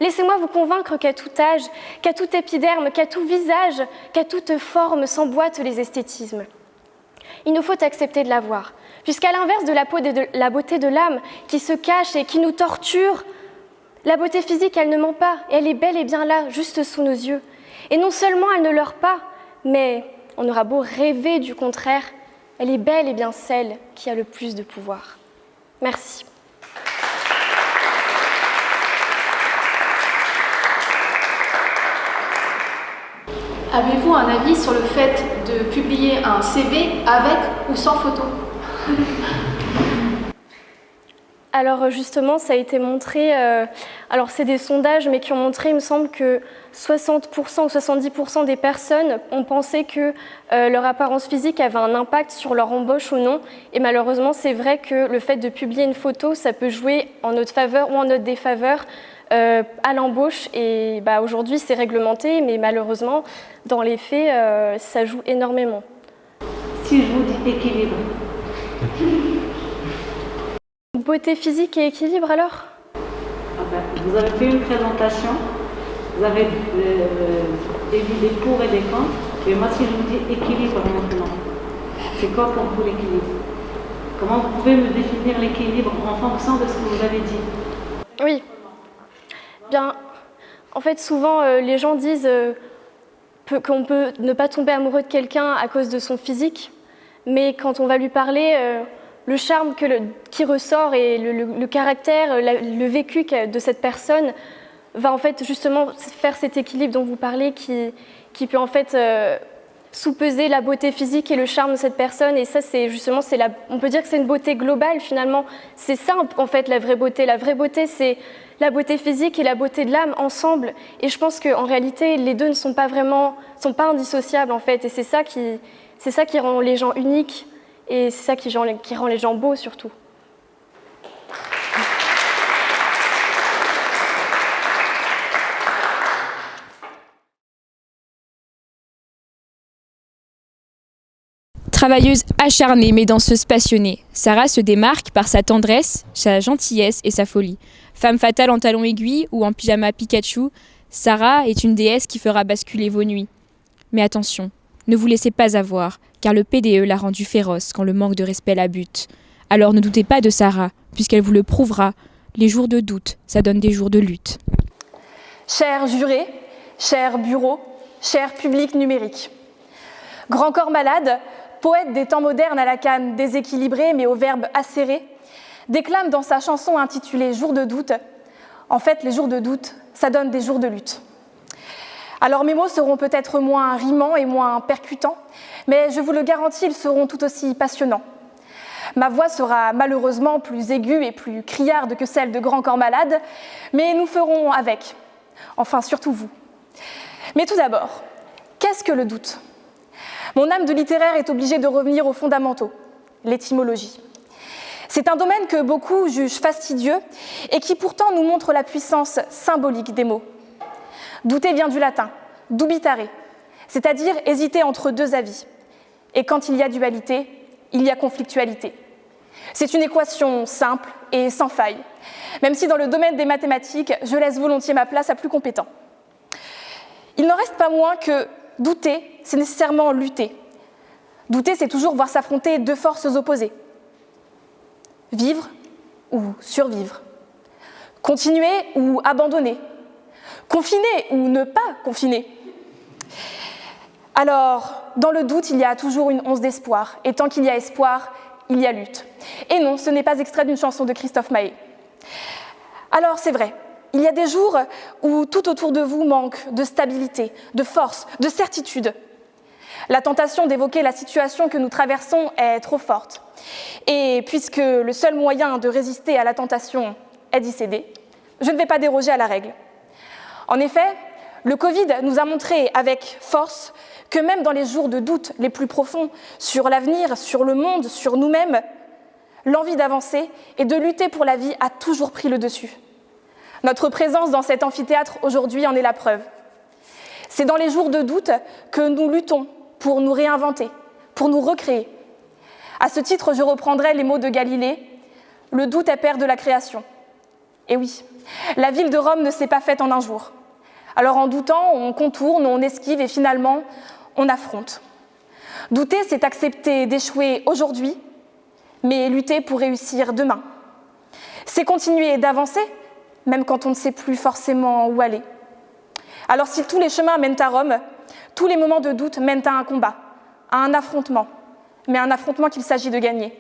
Laissez-moi vous convaincre qu'à tout âge, qu'à tout épiderme, qu'à tout visage, qu'à toute forme s'emboîtent les esthétismes. Il nous faut accepter de la voir, puisqu'à l'inverse de la beauté de l'âme qui se cache et qui nous torture, La beauté physique, elle ne ment pas, et elle est bel et bien là, juste sous nos yeux. Et non seulement elle ne leurre pas, mais on aura beau rêver du contraire, elle est bel et bien celle qui a le plus de pouvoir. Merci. Avez-vous un avis sur le fait de publier un CV avec ou sans photo? Alors justement, ça a été montré, alors c'est des sondages, mais qui ont montré, il me semble, que 60% ou 70% des personnes ont pensé que leur apparence physique avait un impact sur leur embauche ou non. Et malheureusement, c'est vrai que le fait de publier une photo, ça peut jouer en notre faveur ou en notre défaveur à l'embauche. Et aujourd'hui, c'est réglementé, mais malheureusement, dans les faits, ça joue énormément. Si je vous dis équilibre. Beauté physique et équilibre alors? Vous avez fait une présentation, vous avez émis des pour et des contre, et moi si je vous dis équilibre maintenant, c'est quoi pour vous l'équilibre? Comment vous pouvez me définir l'équilibre en fonction de ce que vous avez dit? Oui. Bien, en fait souvent les gens disent qu'on peut ne pas tomber amoureux de quelqu'un à cause de son physique, mais quand on va lui parler, le charme qui ressort et le caractère, le vécu de cette personne va en fait justement faire cet équilibre dont vous parlez qui peut en fait sous-peser la beauté physique et le charme de cette personne. Et ça, c'est justement, on peut dire que c'est une beauté globale finalement. C'est ça en fait la vraie beauté. La vraie beauté, c'est la beauté physique et la beauté de l'âme ensemble. Et je pense qu'en réalité, les deux ne sont pas indissociables en fait. Et c'est ça qui rend les gens uniques. Et c'est ça qui rend les gens beaux surtout. Travailleuse acharnée mais danseuse passionnée, Sarah se démarque par sa tendresse, sa gentillesse et sa folie. Femme fatale en talons aiguilles ou en pyjama Pikachu, Sarah est une déesse qui fera basculer vos nuits. Mais attention, ne vous laissez pas avoir, car le PDE l'a rendue féroce quand le manque de respect la bute. Alors ne doutez pas de Sarah, puisqu'elle vous le prouvera. Les jours de doute, ça donne des jours de lutte. Chers jurés, chers bureaux, cher public numérique. Grand corps malade, poète des temps modernes à la canne déséquilibrée mais au verbe acéré, déclame dans sa chanson intitulée « Jours de doute ». En fait, les jours de doute, ça donne des jours de lutte. Alors mes mots seront peut-être moins rimants et moins percutants, mais je vous le garantis, ils seront tout aussi passionnants. Ma voix sera malheureusement plus aiguë et plus criarde que celle de Grand Corps Malade, mais nous ferons avec. Enfin, surtout vous. Mais tout d'abord, qu'est-ce que le doute ? Mon âme de littéraire est obligée de revenir aux fondamentaux, l'étymologie. C'est un domaine que beaucoup jugent fastidieux et qui pourtant nous montre la puissance symbolique des mots. Douter vient du latin, dubitare, c'est-à-dire hésiter entre deux avis. Et quand il y a dualité, il y a conflictualité. C'est une équation simple et sans faille, même si dans le domaine des mathématiques, je laisse volontiers ma place à plus compétents. Il n'en reste pas moins que douter, c'est nécessairement lutter. Douter, c'est toujours voir s'affronter deux forces opposées. Vivre ou survivre. Continuer ou abandonner. Confiner ou ne pas confiner. Alors, dans le doute, il y a toujours une once d'espoir. Et tant qu'il y a espoir, il y a lutte. Et non, ce n'est pas extrait d'une chanson de Christophe Maé. Alors, c'est vrai, il y a des jours où tout autour de vous manque de stabilité, de force, de certitude. La tentation d'évoquer la situation que nous traversons est trop forte. Et puisque le seul moyen de résister à la tentation est d'y céder, je ne vais pas déroger à la règle. En effet, le Covid nous a montré avec force que même dans les jours de doute les plus profonds sur l'avenir, sur le monde, sur nous-mêmes, l'envie d'avancer et de lutter pour la vie a toujours pris le dessus. Notre présence dans cet amphithéâtre aujourd'hui en est la preuve. C'est dans les jours de doute que nous luttons pour nous réinventer, pour nous recréer. À ce titre, je reprendrai les mots de Galilée, « Le doute est père de la création ». Et oui, la ville de Rome ne s'est pas faite en un jour. Alors en doutant, on contourne, on esquive et finalement, on affronte. Douter, c'est accepter d'échouer aujourd'hui, mais lutter pour réussir demain. C'est continuer d'avancer, même quand on ne sait plus forcément où aller. Alors si tous les chemins mènent à Rome, tous les moments de doute mènent à un combat, à un affrontement, mais un affrontement qu'il s'agit de gagner.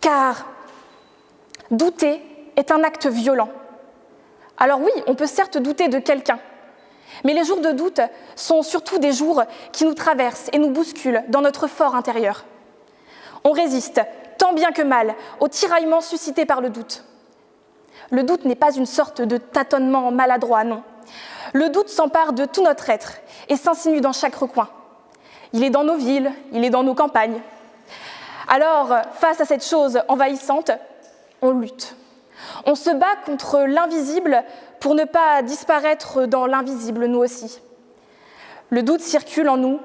Car douter est un acte violent. Alors oui, on peut certes douter de quelqu'un, mais les jours de doute sont surtout des jours qui nous traversent et nous bousculent dans notre fort intérieur. On résiste, tant bien que mal, au tiraillement suscité par le doute. Le doute n'est pas une sorte de tâtonnement maladroit, non. Le doute s'empare de tout notre être et s'insinue dans chaque recoin. Il est dans nos villes, il est dans nos campagnes. Alors, face à cette chose envahissante, on lutte. On se bat contre l'invisible pour ne pas disparaître dans l'invisible, nous aussi. Le doute circule en nous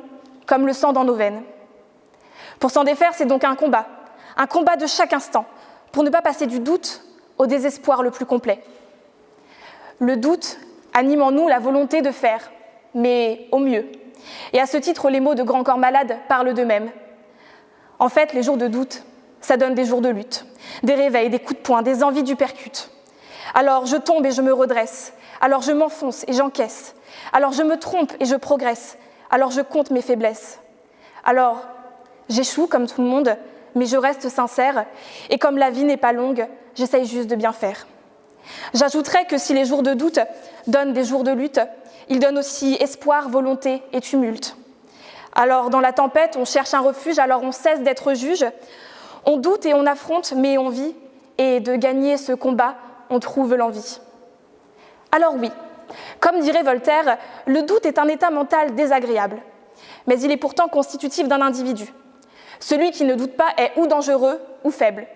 comme le sang dans nos veines. Pour s'en défaire, c'est donc un combat de chaque instant, pour ne pas passer du doute au désespoir le plus complet. Le doute anime en nous la volonté de faire, mais au mieux. Et à ce titre, les mots de Grand Corps Malade parlent d'eux-mêmes. En fait, les jours de doute, ça donne des jours de lutte, des réveils, des coups de poing, des envies du percute. Alors je tombe et je me redresse, alors je m'enfonce et j'encaisse, alors je me trompe et je progresse, alors je compte mes faiblesses. Alors j'échoue comme tout le monde, mais je reste sincère, et comme la vie n'est pas longue, j'essaye juste de bien faire. J'ajouterais que si les jours de doute donnent des jours de lutte, ils donnent aussi espoir, volonté et tumulte. Alors dans la tempête, on cherche un refuge, alors on cesse d'être juge. On doute et on affronte, mais on vit, et de gagner ce combat, on trouve l'envie. Alors oui, comme dirait Voltaire, le doute est un état mental désagréable, mais il est pourtant constitutif d'un individu. Celui qui ne doute pas est ou dangereux ou faible.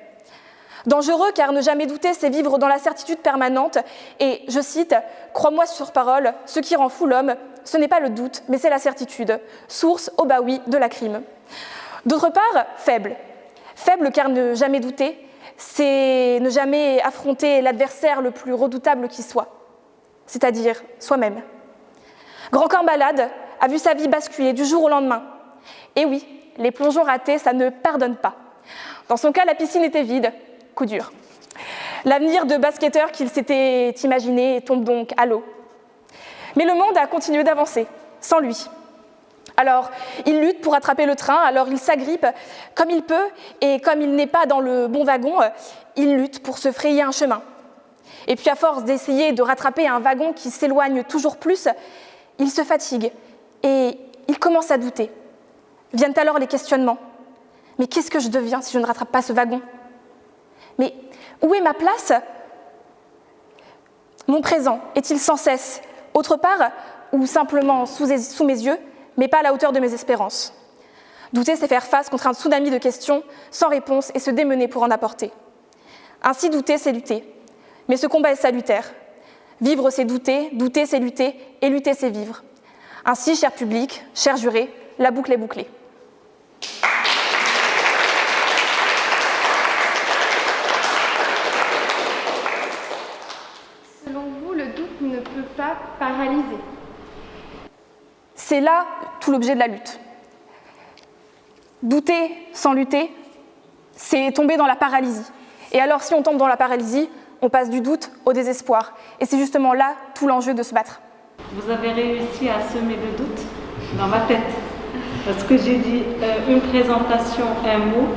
Dangereux car ne jamais douter, c'est vivre dans la certitude permanente et, je cite, « Crois-moi sur parole, ce qui rend fou l'homme, ce n'est pas le doute, mais c'est la certitude, source, oh bah oui, de la crime. » D'autre part, faible. Faible car ne jamais douter, c'est ne jamais affronter l'adversaire le plus redoutable qui soit, c'est-à-dire soi-même. Grand Corps Malade a vu sa vie basculer du jour au lendemain. Et oui, les plongeons ratés, ça ne pardonne pas. Dans son cas, la piscine était vide, coup dur. L'avenir de basketteur qu'il s'était imaginé tombe donc à l'eau. Mais le monde a continué d'avancer, sans lui. Alors, il lutte pour attraper le train, alors il s'agrippe comme il peut, et comme il n'est pas dans le bon wagon, il lutte pour se frayer un chemin. Et puis à force d'essayer de rattraper un wagon qui s'éloigne toujours plus, il se fatigue et il commence à douter. Viennent alors les questionnements. Mais qu'est-ce que je deviens si je ne rattrape pas ce wagon ? Mais où est ma place ? Mon présent est-il sans cesse autre part ou simplement sous mes yeux, mais pas à la hauteur de mes espérances ? Douter, c'est faire face contre un tsunami de questions sans réponse et se démener pour en apporter. Ainsi, douter, c'est lutter. Mais ce combat est salutaire. Vivre, c'est douter, douter, c'est lutter, et lutter, c'est vivre. Ainsi, cher public, cher juré, la boucle est bouclée. Selon vous, le doute ne peut pas paralyser. C'est là tout l'objet de la lutte. Douter sans lutter, c'est tomber dans la paralysie. Et alors, si on tombe dans la paralysie, on passe du doute au désespoir. Et c'est justement là tout l'enjeu de se battre. Vous avez réussi à semer le doute dans ma tête. Parce que j'ai dit une présentation, un mot,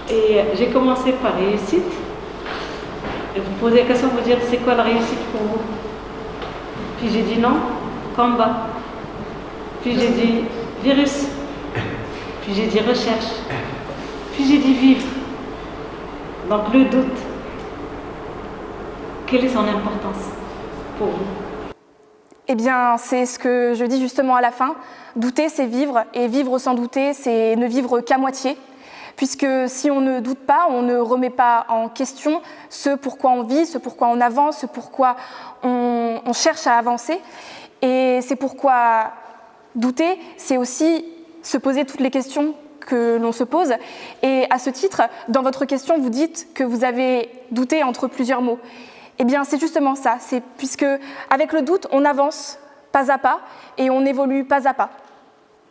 et j'ai commencé par réussite. Et vous posez la question, vous dire c'est quoi la réussite pour vous ? Puis j'ai dit non, combat. Puis j'ai dit virus. Puis j'ai dit recherche. Puis j'ai dit vivre. Donc le doute, quelle est son importance pour vous ? Eh bien, c'est ce que je dis justement à la fin. Douter, c'est vivre, et vivre sans douter, c'est ne vivre qu'à moitié. Puisque si on ne doute pas, on ne remet pas en question ce pourquoi on vit, ce pourquoi on avance, ce pourquoi on cherche à avancer. Et c'est pourquoi douter, c'est aussi se poser toutes les questions que l'on se pose. Et à ce titre, dans votre question, vous dites que vous avez douté entre plusieurs mots. Eh bien, c'est justement ça. C'est puisque avec le doute, on avance pas à pas et on évolue pas à pas.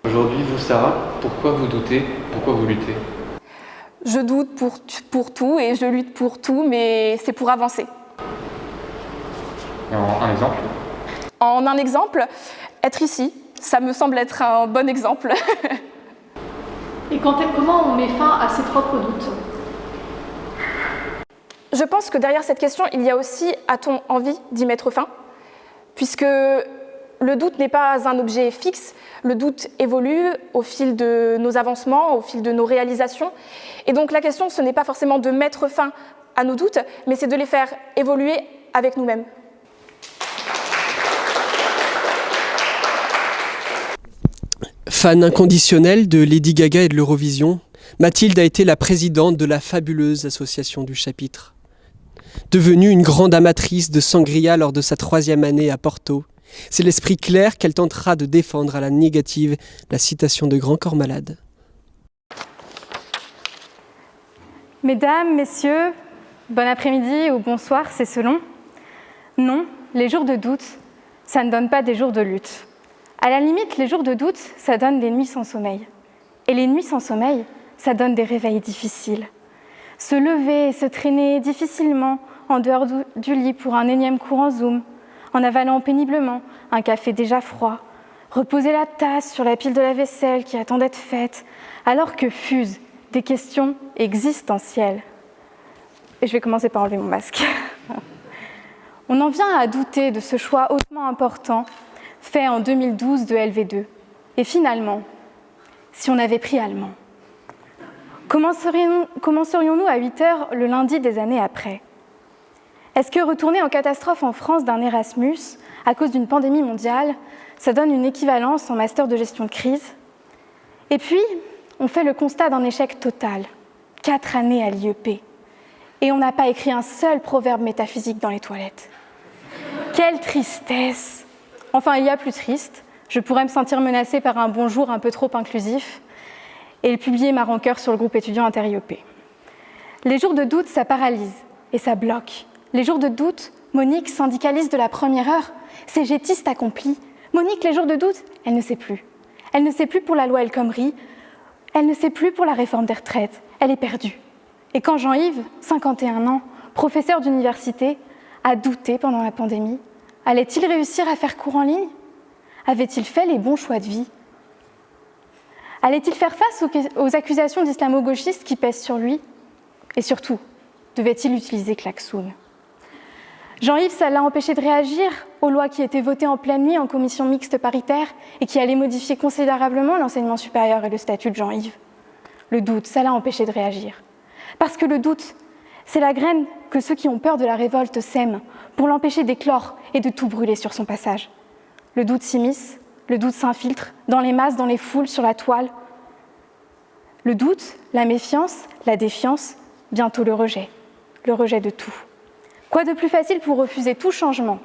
Aujourd'hui, vous, Sarah, pourquoi vous doutez ? Pourquoi vous luttez ? Je doute pour tout et je lutte pour tout, mais c'est pour avancer. Et un exemple? En un exemple, être ici, ça me semble être un bon exemple. Et comment on met fin à ses propres doutes? Je pense que derrière cette question, il y a aussi « a-t-on envie d'y mettre fin ?» Puisque le doute n'est pas un objet fixe, le doute évolue au fil de nos avancements, au fil de nos réalisations. Et donc la question, ce n'est pas forcément de mettre fin à nos doutes, mais c'est de les faire évoluer avec nous-mêmes. Fan inconditionnelle de Lady Gaga et de l'Eurovision, Mathilde a été la présidente de la fabuleuse association du chapitre. Devenue une grande amatrice de sangria lors de sa 3e année à Porto, c'est l'esprit clair qu'elle tentera de défendre à la négative la citation de Grand Corps Malade. Mesdames, messieurs, bon après-midi ou bonsoir, c'est selon. Non, les jours de doute, ça ne donne pas des jours de lutte. À la limite, les jours de doute, ça donne des nuits sans sommeil. Et les nuits sans sommeil, ça donne des réveils difficiles. Se lever et se traîner difficilement en dehors du lit pour un énième cours en Zoom, en avalant péniblement un café déjà froid, reposer la tasse sur la pile de la vaisselle qui attend d'être faite, alors que fusent des questions existentielles. Et je vais commencer par enlever mon masque. On en vient à douter de ce choix hautement important fait en 2012 de LV2. Et finalement, si on avait pris allemand, comment serions-nous à 8 heures le lundi des années après? Est-ce que retourner en catastrophe en France d'un Erasmus à cause d'une pandémie mondiale, ça donne une équivalence en master de gestion de crise? Et puis, on fait le constat d'un échec total. 4 années à l'IEP. Et on n'a pas écrit un seul proverbe métaphysique dans les toilettes. Quelle tristesse! Enfin, il y a plus triste. Je pourrais me sentir menacée par un bonjour un peu trop inclusif et publier ma rancœur sur le groupe étudiant inter-IEP. Les jours de doute, ça paralyse et ça bloque. Les jours de doute, Monique, syndicaliste de la première heure, cégétiste accomplie. Monique, les jours de doute, elle ne sait plus. Elle ne sait plus pour la loi El Khomri, elle ne sait plus pour la réforme des retraites. Elle est perdue. Et quand Jean-Yves, 51 ans, professeur d'université, a douté pendant la pandémie, allait-il réussir à faire cours en ligne? Avait-il fait les bons choix de vie? Allait-il faire face aux accusations d'islamo-gauchistes qui pèsent sur lui? Et surtout, devait-il utiliser klaxoon? Jean-Yves, ça l'a empêché de réagir aux lois qui étaient votées en pleine nuit en commission mixte paritaire et qui allaient modifier considérablement l'enseignement supérieur et le statut de Jean-Yves. Le doute, ça l'a empêché de réagir. Parce que le doute, c'est la graine que ceux qui ont peur de la révolte sèment pour l'empêcher d'éclore et de tout brûler sur son passage. Le doute s'immisce, le doute s'infiltre dans les masses, dans les foules, sur la toile. Le doute, la méfiance, la défiance, bientôt le rejet de tout. Quoi de plus facile pour refuser tout changement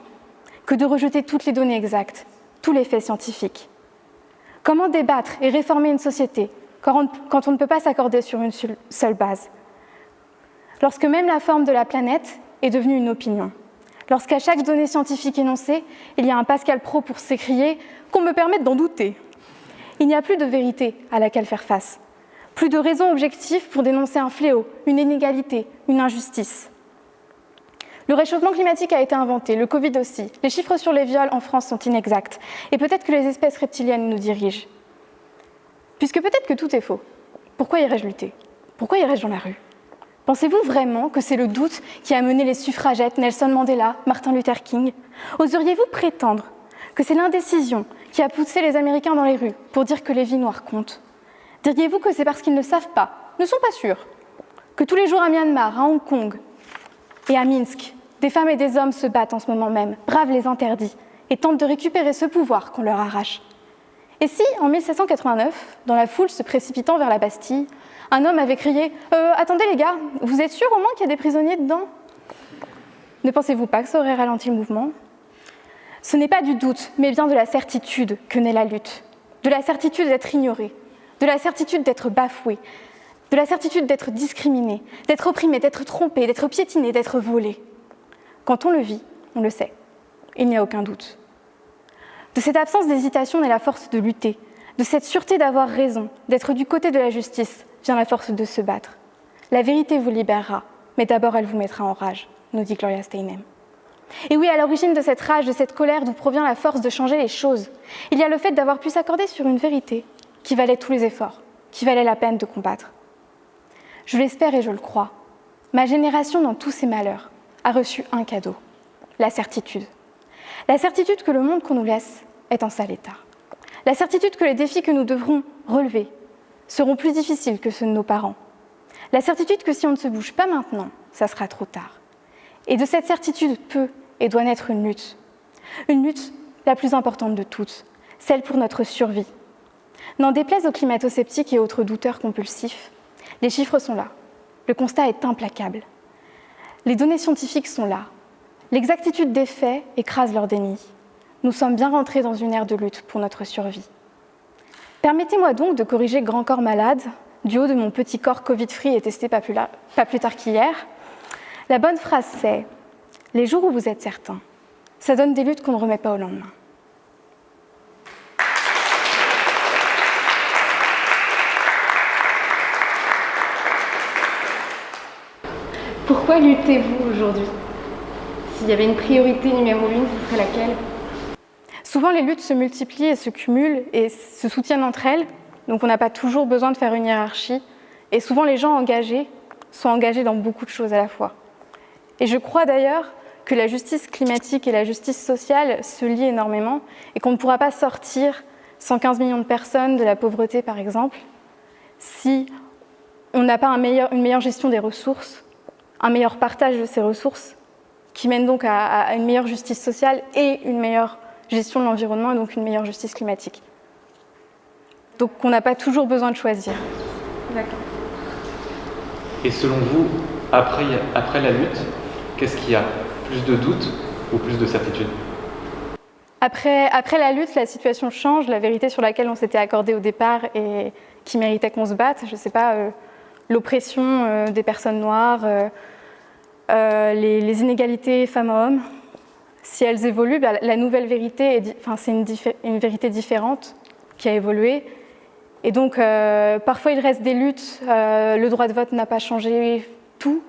que de rejeter toutes les données exactes, tous les faits scientifiques? Comment débattre et réformer une société quand on ne peut pas s'accorder sur une seule base? Lorsque même la forme de la planète est devenue une opinion. Lorsqu'à chaque donnée scientifique énoncée, il y a un Pascal Pro pour s'écrier « qu'on me permette d'en douter ». Il n'y a plus de vérité à laquelle faire face. Plus de raisons objectives pour dénoncer un fléau, une inégalité, une injustice. Le réchauffement climatique a été inventé, le Covid aussi. Les chiffres sur les viols en France sont inexacts. Et peut-être que les espèces reptiliennes nous dirigent. Puisque peut-être que tout est faux. Pourquoi irais-je lutter? Pourquoi irais-je dans la rue? Pensez-vous vraiment que c'est le doute qui a mené les suffragettes Nelson Mandela, Martin Luther King? Oseriez-vous prétendre que c'est l'indécision qui a poussé les Américains dans les rues pour dire que les vies noires comptent? Diriez-vous que c'est parce qu'ils ne savent pas, ne sont pas sûrs, que tous les jours à Myanmar, à Hong Kong et à Minsk, des femmes et des hommes se battent en ce moment même, bravent les interdits et tentent de récupérer ce pouvoir qu'on leur arrache? Et si, en 1789, dans la foule se précipitant vers la Bastille, un homme avait crié « Attendez les gars, vous êtes sûrs au moins qu'il y a des prisonniers dedans ?» Ne pensez-vous pas que ça aurait ralenti le mouvement? Ce n'est pas du doute, mais bien de la certitude que naît la lutte. De la certitude d'être ignoré, de la certitude d'être bafoué, de la certitude d'être discriminé, d'être opprimé, d'être trompé, d'être piétiné, d'être volé. Quand on le vit, on le sait. Il n'y a aucun doute. De cette absence d'hésitation naît la force de lutter. De cette sûreté d'avoir raison, d'être du côté de la justice, vient la force de se battre. La vérité vous libérera, mais d'abord elle vous mettra en rage, nous dit Gloria Steinem. Et oui, à l'origine de cette rage, de cette colère, d'où provient la force de changer les choses, il y a le fait d'avoir pu s'accorder sur une vérité qui valait tous les efforts, qui valait la peine de combattre. Je l'espère et je le crois. Ma génération, dans tous ses malheurs, a reçu un cadeau, la certitude. La certitude que le monde qu'on nous laisse est en sale état. La certitude que les défis que nous devrons relever seront plus difficiles que ceux de nos parents. La certitude que si on ne se bouge pas maintenant, ça sera trop tard. Et de cette certitude peut et doit naître une lutte la plus importante de toutes, celle pour notre survie. N'en déplaise aux climato-sceptiques et autres douteurs compulsifs, les chiffres sont là, le constat est implacable. Les données scientifiques sont là, l'exactitude des faits écrase leur déni. Nous sommes bien rentrés dans une ère de lutte pour notre survie. Permettez-moi donc de corriger Grand Corps Malade, du haut de mon petit corps Covid-free et testé pas plus tard qu'hier. La bonne phrase c'est « Les jours où vous êtes certain, ça donne des luttes qu'on ne remet pas au lendemain ». Pourquoi luttez-vous aujourd'hui? S'il y avait une priorité numéro 1, ce serait laquelle? Souvent, les luttes se multiplient et se cumulent et se soutiennent entre elles, donc on n'a pas toujours besoin de faire une hiérarchie. Et souvent, les gens engagés sont engagés dans beaucoup de choses à la fois. Et je crois d'ailleurs que la justice climatique et la justice sociale se lient énormément et qu'on ne pourra pas sortir 115 millions de personnes de la pauvreté, par exemple, si on n'a pas une meilleure gestion des ressources, un meilleur partage de ces ressources, qui mène donc à une meilleure justice sociale et une meilleure gestion de l'environnement et donc une meilleure justice climatique. Donc on n'a pas toujours besoin de choisir. D'accord. Et selon vous, après la lutte, qu'est-ce qu'il y a? Plus de doutes ou plus de certitude? Après la lutte, la situation change. La vérité sur laquelle on s'était accordé au départ et qui méritait qu'on se batte, je ne sais pas, l'oppression des personnes noires, les inégalités femmes-hommes, si elles évoluent, la nouvelle vérité, c'est une vérité différente qui a évolué. Et donc, parfois, il reste des luttes. Le droit de vote n'a pas changé tout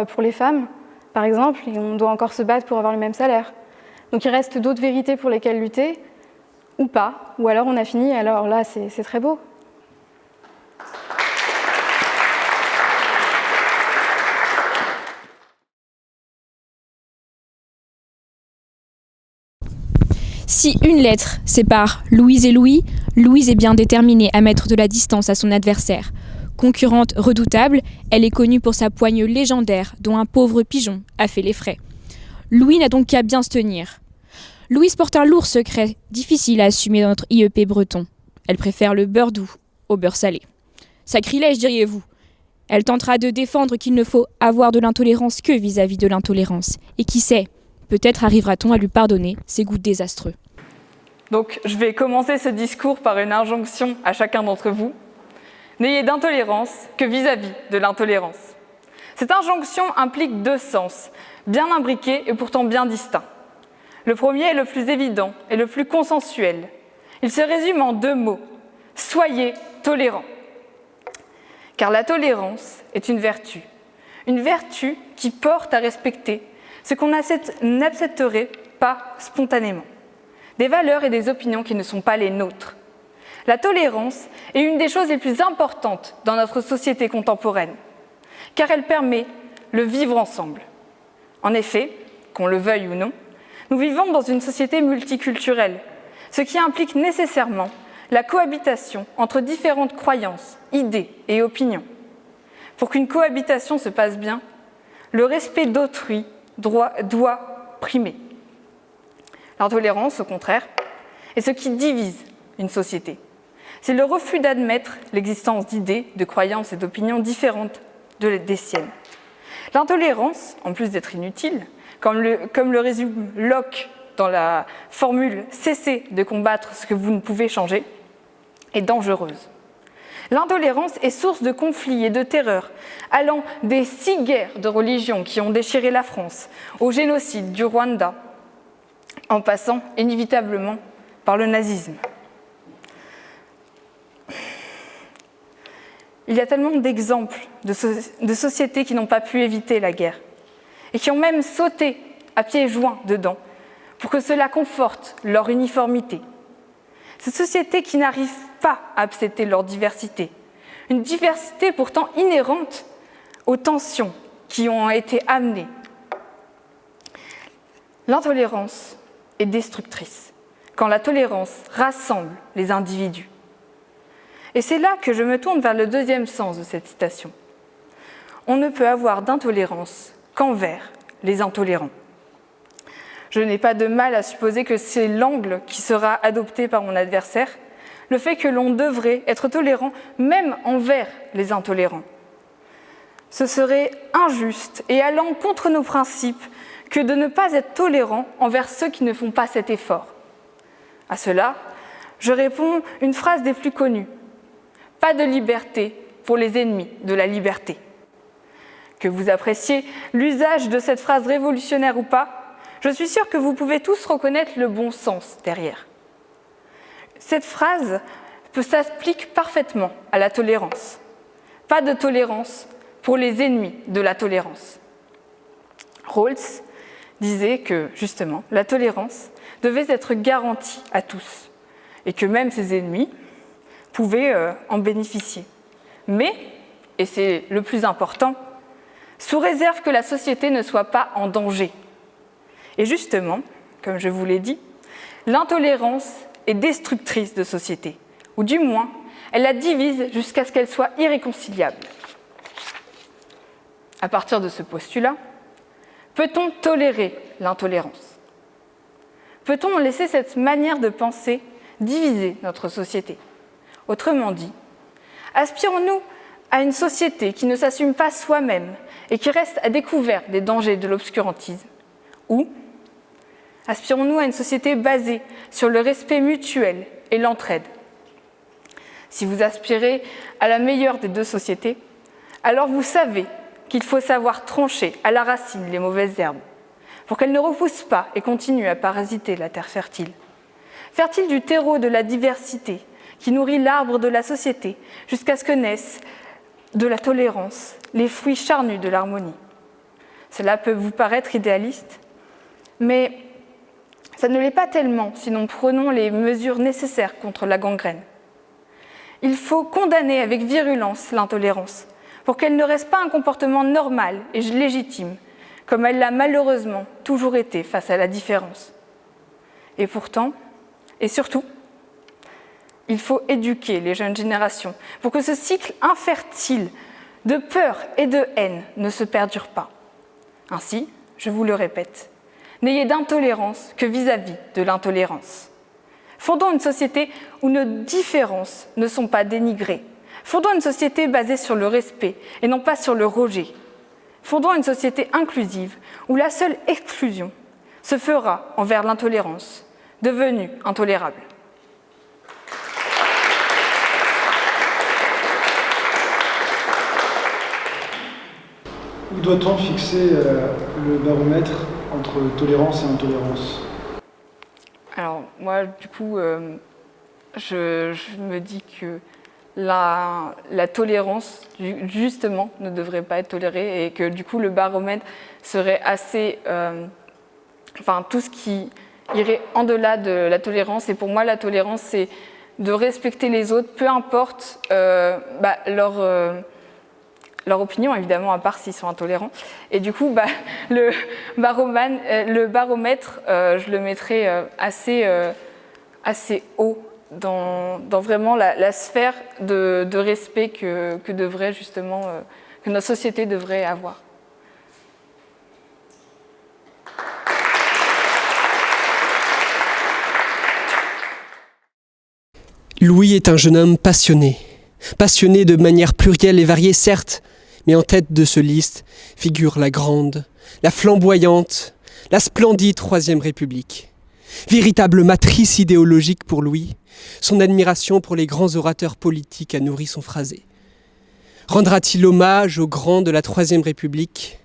pour les femmes, par exemple, et on doit encore se battre pour avoir le même salaire. Donc, il reste d'autres vérités pour lesquelles lutter, ou pas, ou alors on a fini, alors là, c'est très beau. Si une lettre sépare Louise et Louis, Louise est bien déterminée à mettre de la distance à son adversaire. Concurrente redoutable, elle est connue pour sa poigne légendaire dont un pauvre pigeon a fait les frais. Louis n'a donc qu'à bien se tenir. Louise porte un lourd secret, difficile à assumer dans notre IEP breton. Elle préfère le beurre doux au beurre salé. Sacrilège, diriez-vous. Elle tentera de défendre qu'il ne faut avoir de l'intolérance que vis-à-vis de l'intolérance. Et qui sait, peut-être arrivera-t-on à lui pardonner ses goûts désastreux. Donc, je vais commencer ce discours par une injonction à chacun d'entre vous. N'ayez d'intolérance que vis-à-vis de l'intolérance. Cette injonction implique deux sens, bien imbriqués et pourtant bien distincts. Le premier est le plus évident et le plus consensuel. Il se résume en deux mots. Soyez tolérants. Car la tolérance est une vertu qui porte à respecter ce qu'on n'accepterait pas spontanément, des valeurs et des opinions qui ne sont pas les nôtres. La tolérance est une des choses les plus importantes dans notre société contemporaine, car elle permet le vivre ensemble. En effet, qu'on le veuille ou non, nous vivons dans une société multiculturelle, ce qui implique nécessairement la cohabitation entre différentes croyances, idées et opinions. Pour qu'une cohabitation se passe bien, le respect d'autrui doit primer. L'intolérance, au contraire, est ce qui divise une société. C'est le refus d'admettre l'existence d'idées, de croyances et d'opinions différentes des siennes. L'intolérance, en plus d'être inutile, comme le résume Locke dans la formule « cessez de combattre ce que vous ne pouvez changer », est dangereuse. L'intolérance est source de conflits et de terreurs, allant des 6 guerres de religion qui ont déchiré la France, au génocide du Rwanda, en passant inévitablement par le nazisme. Il y a tellement d'exemples de sociétés qui n'ont pas pu éviter la guerre et qui ont même sauté à pieds joints dedans, pour que cela conforte leur uniformité. Cette société qui n'arrive pas à accepter leur diversité, une diversité pourtant inhérente aux tensions qui ont été amenées. L'intolérance est destructrice quand la tolérance rassemble les individus. Et c'est là que je me tourne vers le deuxième sens de cette citation. On ne peut avoir d'intolérance qu'envers les intolérants. Je n'ai pas de mal à supposer que c'est l'angle qui sera adopté par mon adversaire, le fait que l'on devrait être tolérant même envers les intolérants. Ce serait injuste et allant contre nos principes que de ne pas être tolérant envers ceux qui ne font pas cet effort. À cela, je réponds une phrase des plus connues. Pas de liberté pour les ennemis de la liberté. Que vous appréciez l'usage de cette phrase révolutionnaire ou pas, je suis sûre que vous pouvez tous reconnaître le bon sens derrière. Cette phrase s'applique parfaitement à la tolérance. Pas de tolérance pour les ennemis de la tolérance. Rawls disait que, justement, la tolérance devait être garantie à tous et que même ses ennemis pouvaient en bénéficier. Mais, et c'est le plus important, sous réserve que la société ne soit pas en danger. Et justement, comme je vous l'ai dit, l'intolérance est destructrice de société, ou du moins, elle la divise jusqu'à ce qu'elle soit irréconciliable. À partir de ce postulat, peut-on tolérer l'intolérance ? Peut-on laisser cette manière de penser diviser notre société ? Autrement dit, aspirons-nous à une société qui ne s'assume pas soi-même et qui reste à découvert des dangers de l'obscurantisme ? Ou aspirons-nous à une société basée sur le respect mutuel et l'entraide ? Si vous aspirez à la meilleure des deux sociétés, alors vous savez qu'il faut savoir trancher à la racine les mauvaises herbes pour qu'elles ne repoussent pas et continuent à parasiter la terre fertile. Fertile du terreau de la diversité qui nourrit l'arbre de la société jusqu'à ce que naissent de la tolérance, les fruits charnus de l'harmonie. Cela peut vous paraître idéaliste, mais ça ne l'est pas tellement si nous prenons les mesures nécessaires contre la gangrène. Il faut condamner avec virulence l'intolérance pour qu'elle ne reste pas un comportement normal et légitime, comme elle l'a malheureusement toujours été face à la différence. Et pourtant, et surtout, il faut éduquer les jeunes générations pour que ce cycle infertile de peur et de haine ne se perdure pas. Ainsi, je vous le répète, n'ayez d'intolérance que vis-à-vis de l'intolérance. Fondons une société où nos différences ne sont pas dénigrées. Fondons une société basée sur le respect et non pas sur le rejet. Fondons une société inclusive où la seule exclusion se fera envers l'intolérance, devenue intolérable. Où doit-on fixer le baromètre entre tolérance et intolérance ? Alors moi, du coup, je me dis que la tolérance, justement, ne devrait pas être tolérée et que du coup, le baromètre serait assez... tout ce qui irait en-delà de la tolérance. Et pour moi, la tolérance, c'est de respecter les autres, peu importe leur opinion, évidemment, à part s'ils sont intolérants. Et du coup, le baromètre, je le mettrais assez haut dans vraiment la sphère de respect que devrait justement, que notre société devrait avoir. Louis est un jeune homme passionné. Passionné de manière plurielle et variée, certes, mais en tête de ce liste figure la grande, la flamboyante, la splendide Troisième République. Véritable matrice idéologique pour Louis, son admiration pour les grands orateurs politiques a nourri son phrasé. Rendra-t-il hommage aux grands de la Troisième République ?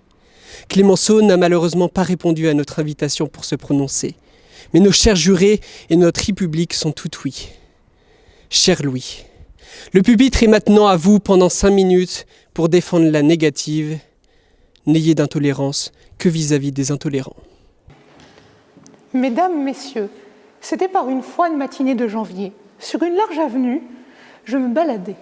Clémenceau n'a malheureusement pas répondu à notre invitation pour se prononcer, mais nos chers jurés et notre République sont tout oui. Cher Louis, le pupitre est maintenant à vous pendant 5 minutes pour défendre la négative. N'ayez d'intolérance que vis-à-vis des intolérants. Mesdames, Messieurs, c'était par une froide matinée de janvier. Sur une large avenue, je me baladais.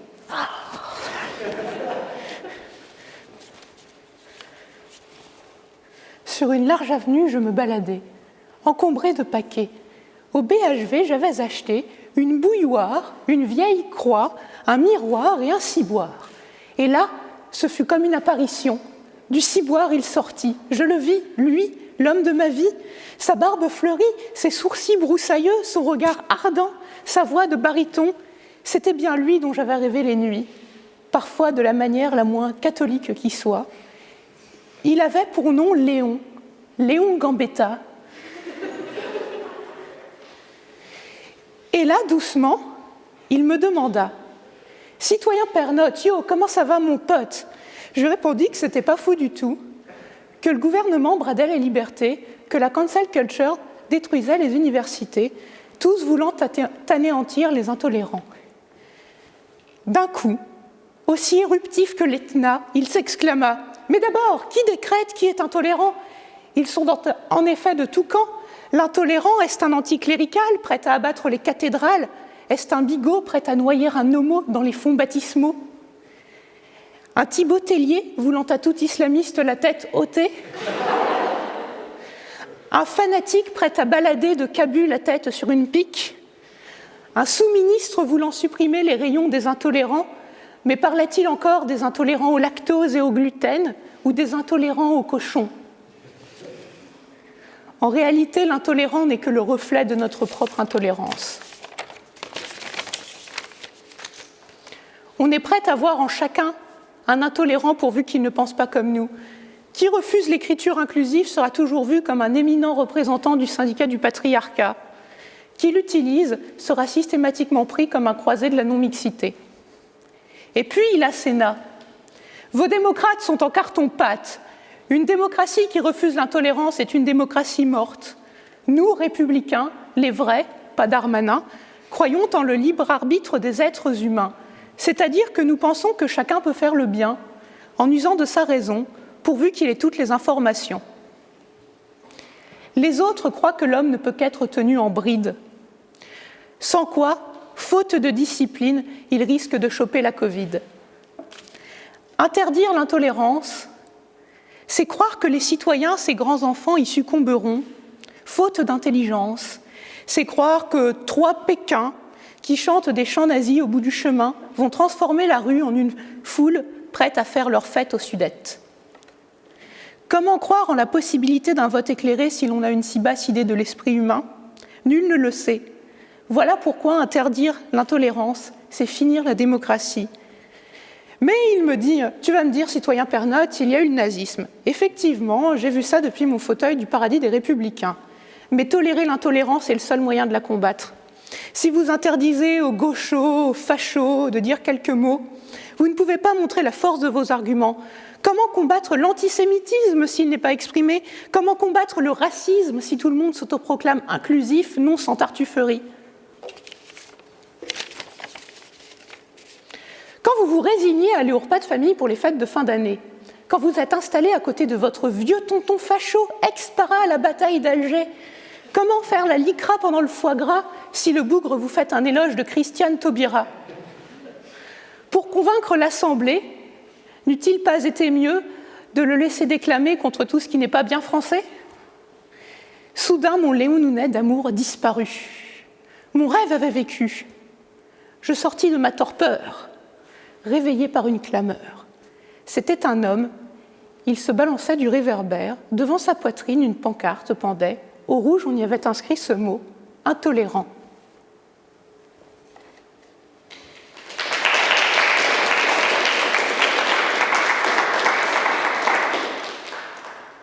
Sur une large avenue, je me baladais, encombrée de paquets. Au BHV, j'avais acheté une bouilloire, une vieille croix, un miroir et un ciboire. Et là, ce fut comme une apparition. Du ciboire, il sortit. Je le vis, lui, l'homme de ma vie. Sa barbe fleurie, ses sourcils broussailleux, son regard ardent, sa voix de baryton. C'était bien lui dont j'avais rêvé les nuits, parfois de la manière la moins catholique qui soit. Il avait pour nom Léon, Léon Gambetta. Et là, doucement, il me demanda « Citoyen Pernotte, yo, comment ça va mon pote ?» Je répondis que c'était pas fou du tout, que le gouvernement bradait les libertés, que la cancel culture détruisait les universités, tous voulant anéantir les intolérants. D'un coup, aussi éruptif que l'Etna, il s'exclama « Mais d'abord, qui décrète qui est intolérant ? Ils sont en effet de tout camp. L'intolérant, est-ce un anticlérical prêt à abattre les cathédrales ? Est-ce un bigot prêt à noyer un homo dans les fonds baptismaux ? Un Thibaut Tellier voulant à tout islamiste la tête ôtée ? Un fanatique prêt à balader de Cabu la tête sur une pique ? Un sous-ministre voulant supprimer les rayons des intolérants, mais parlait-il encore des intolérants au lactose et au gluten ou des intolérants aux cochons ? En réalité, l'intolérant n'est que le reflet de notre propre intolérance. On est prêt à voir en chacun un intolérant pourvu qu'il ne pense pas comme nous. Qui refuse l'écriture inclusive sera toujours vu comme un éminent représentant du syndicat du patriarcat. Qui l'utilise sera systématiquement pris comme un croisé de la non-mixité. Et puis, il asséna. Vos démocrates sont en carton-pâte. Une démocratie qui refuse l'intolérance est une démocratie morte. Nous, républicains, les vrais, pas Darmanin, croyons en le libre arbitre des êtres humains. C'est-à-dire que nous pensons que chacun peut faire le bien en usant de sa raison, pourvu qu'il ait toutes les informations. Les autres croient que l'homme ne peut qu'être tenu en bride. Sans quoi, faute de discipline, il risque de choper la Covid. Interdire l'intolérance, c'est croire que les citoyens, ces grands enfants, y succomberont, faute d'intelligence. C'est croire que 3 Pékins qui chantent des chants nazis au bout du chemin vont transformer la rue en une foule prête à faire leur fête aux Sudètes. Comment croire en la possibilité d'un vote éclairé si l'on a une si basse idée de l'esprit humain ? Nul ne le sait. Voilà pourquoi interdire l'intolérance, c'est finir la démocratie. Mais il me dit, tu vas me dire, citoyen Pernotte, il y a eu le nazisme. Effectivement, j'ai vu ça depuis mon fauteuil du paradis des Républicains. Mais tolérer l'intolérance est le seul moyen de la combattre. Si vous interdisez aux gauchos, aux fachos de dire quelques mots, vous ne pouvez pas montrer la force de vos arguments. Comment combattre l'antisémitisme s'il n'est pas exprimé ? Comment combattre le racisme si tout le monde s'autoproclame inclusif, non sans tartufferie ? Quand vous vous résignez à aller au repas de famille pour les fêtes de fin d'année, quand vous êtes installé à côté de votre vieux tonton facho, ex-para à la bataille d'Alger, comment faire la licra pendant le foie gras si le bougre vous fait un éloge de Christiane Taubira ? Pour convaincre l'Assemblée, n'eût-il pas été mieux de le laisser déclamer contre tout ce qui n'est pas bien français ? Soudain, mon Léon Nounet d'amour disparut. Mon rêve avait vécu. Je sortis de ma torpeur, réveillé par une clameur. C'était un homme, il se balançait du réverbère, devant sa poitrine une pancarte pendait, au rouge on y avait inscrit ce mot, intolérant.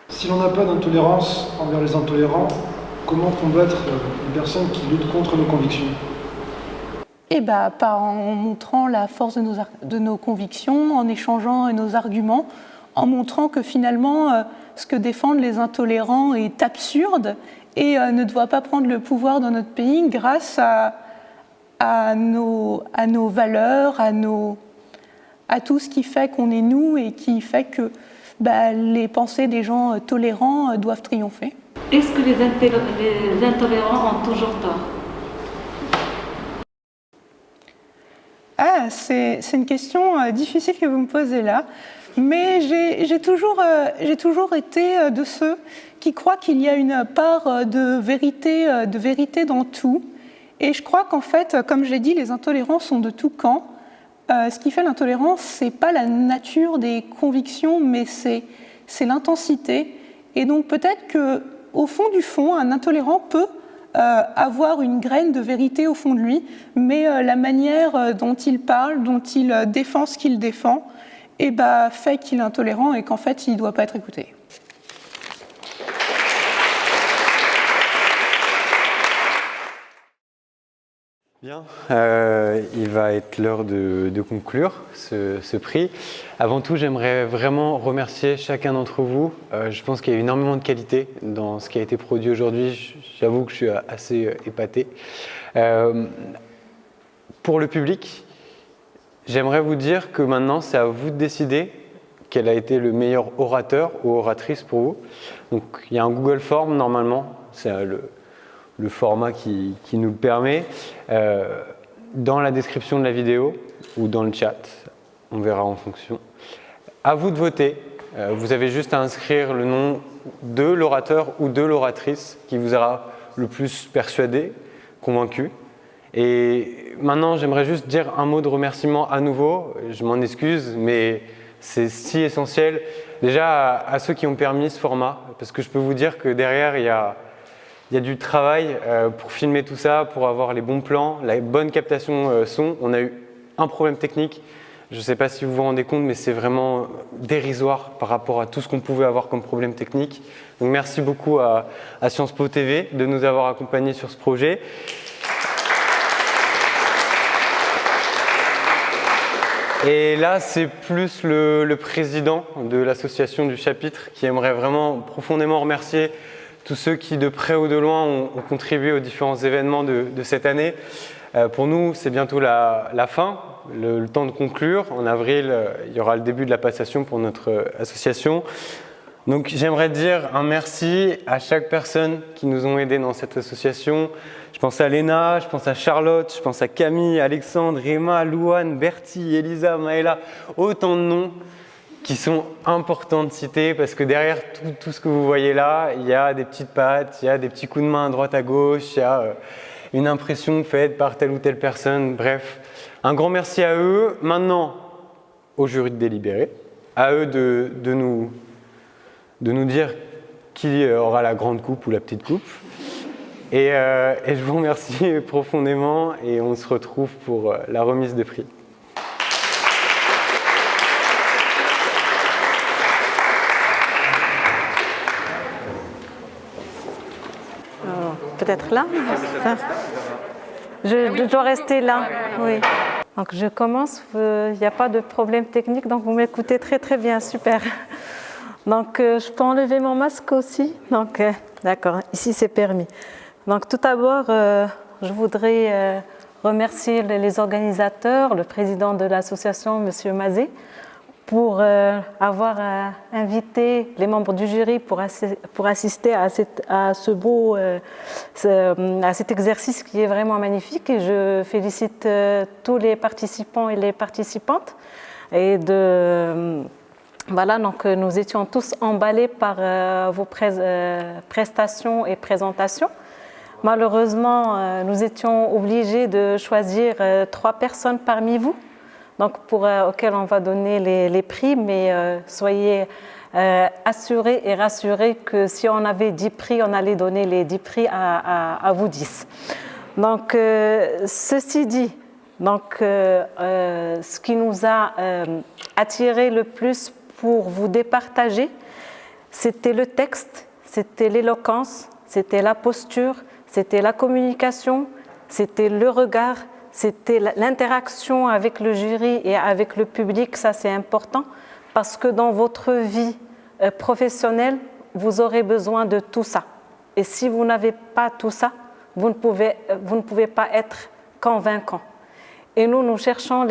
Si l'on n'a pas d'intolérance envers les intolérants, comment combattre une personne qui lutte contre nos convictions ? Eh bien, en montrant la force de nos convictions, en échangeant nos arguments, en montrant que finalement, ce que défendent les intolérants est absurde et ne doit pas prendre le pouvoir dans notre pays grâce à nos valeurs, à tout ce qui fait qu'on est nous et qui fait que les pensées des gens tolérants doivent triompher. est-ce que les intolérants ont toujours tort? Ah, c'est une question difficile que vous me posez là, mais j'ai toujours été de ceux qui croient qu'il y a une part de vérité dans tout. Et je crois qu'en fait, comme je l'ai dit, les intolérants sont de tout camp. Ce qui fait l'intolérance, c'est pas la nature des convictions, mais c'est l'intensité. Et donc peut-être qu'au fond du fond, un intolérant peut avoir une graine de vérité au fond de lui, mais la manière dont il parle, dont il défend ce qu'il défend, fait qu'il est intolérant et qu'en fait, il ne doit pas être écouté. Bien, il va être l'heure de conclure ce prix. Avant tout, j'aimerais vraiment remercier chacun d'entre vous. Je pense qu'il y a énormément de qualité dans ce qui a été produit aujourd'hui. J'avoue que je suis assez épaté. Pour le public, j'aimerais vous dire que maintenant, c'est à vous de décider quel a été le meilleur orateur ou oratrice pour vous. Donc, il y a un Google Form normalement, c'est le format qui nous le permet, dans la description de la vidéo ou dans le chat, on verra en fonction. À vous de voter, vous avez juste à inscrire le nom de l'orateur ou de l'oratrice qui vous aura le plus persuadé, convaincu. Et maintenant, j'aimerais juste dire un mot de remerciement à nouveau, je m'en excuse, mais c'est si essentiel, déjà à ceux qui ont permis ce format, parce que je peux vous dire que derrière, il y a du travail pour filmer tout ça, pour avoir les bons plans, la bonne captation son. On a eu un problème technique, je ne sais pas si vous vous rendez compte, mais c'est vraiment dérisoire par rapport à tout ce qu'on pouvait avoir comme problème technique. Donc merci beaucoup à Sciences Po TV de nous avoir accompagnés sur ce projet. Et là, c'est plus le président de l'association du chapitre qui aimerait vraiment profondément remercier tous ceux qui, de près ou de loin, ont contribué aux différents événements de cette année. Pour nous, c'est bientôt la fin, le temps de conclure. En avril, il y aura le début de la passation pour notre association. Donc j'aimerais dire un merci à chaque personne qui nous ont aidés dans cette association. Je pense à Léna, je pense à Charlotte, je pense à Camille, Alexandre, Emma, Louane, Bertie, Elisa, Maëla, autant de noms qui sont importants de citer parce que derrière tout ce que vous voyez là, il y a des petites pattes, il y a des petits coups de main à droite à gauche, il y a une impression faite par telle ou telle personne, bref. Un grand merci à eux. Maintenant, au jury de délibérer, à eux de nous dire qui aura la grande coupe ou la petite coupe. Et je vous remercie profondément et on se retrouve pour la remise de prix. Peut-être là. Je dois rester là. Oui. Donc je commence. Il n'y a pas de problème technique, donc vous m'écoutez très très bien, super. Donc je peux enlever mon masque aussi. Donc d'accord, ici c'est permis. Donc tout d'abord, je voudrais remercier les organisateurs, le président de l'association, M. Mazet, pour avoir invité les membres du jury pour assister à cet exercice qui est vraiment magnifique. Et je félicite tous les participants et les participantes. Et voilà, donc nous étions tous emballés par vos prestations et présentations. Malheureusement, nous étions obligés de choisir 3 personnes parmi vous, donc auxquelles on va donner les prix, mais soyez assurés et rassurés que si on avait 10 prix, on allait donner les 10 prix à vous 10. Donc, ceci dit, donc, ce qui nous a attiré le plus pour vous départager, c'était le texte, c'était l'éloquence, c'était la posture, c'était la communication, c'était le regard, c'était l'interaction avec le jury et avec le public. Ça, c'est important parce que dans votre vie professionnelle, vous aurez besoin de tout ça. Et si vous n'avez pas tout ça, vous ne pouvez pas être convaincant. Et nous cherchons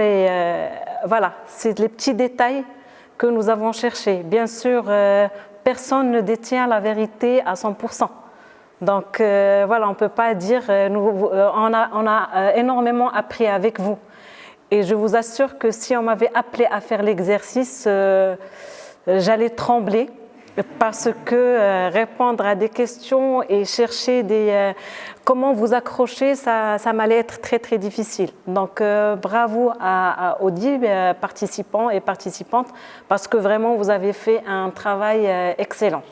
voilà, c'est les petits détails que nous avons cherchés. Bien sûr, personne ne détient la vérité à 100%. Donc voilà, on ne peut pas dire, on a énormément appris avec vous. Et je vous assure que si on m'avait appelé à faire l'exercice, j'allais trembler parce que répondre à des questions et chercher comment vous accrocher, ça m'allait être très très difficile. Donc bravo aux 10 participants et participantes parce que vraiment vous avez fait un travail excellent.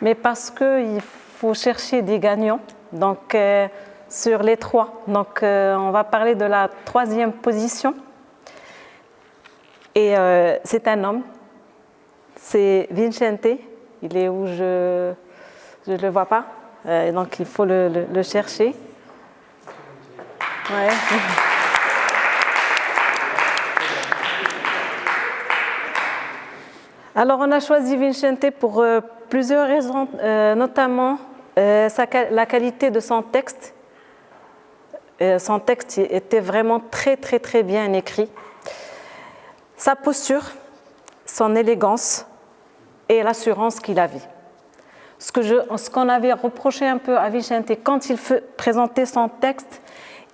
Mais parce qu'il faut chercher des gagnants, donc sur les 3. Donc on va parler de la 3e position. Et c'est un homme, c'est Vincente. Il est où je ne le vois pas, donc il faut le chercher. Ouais. Alors on a choisi Vincente pour plusieurs raisons, notamment la qualité de son texte. Son texte était vraiment très très très bien écrit. Sa posture, son élégance et l'assurance qu'il avait. Ce qu'on avait reproché un peu à Vincente, quand il présentait son texte,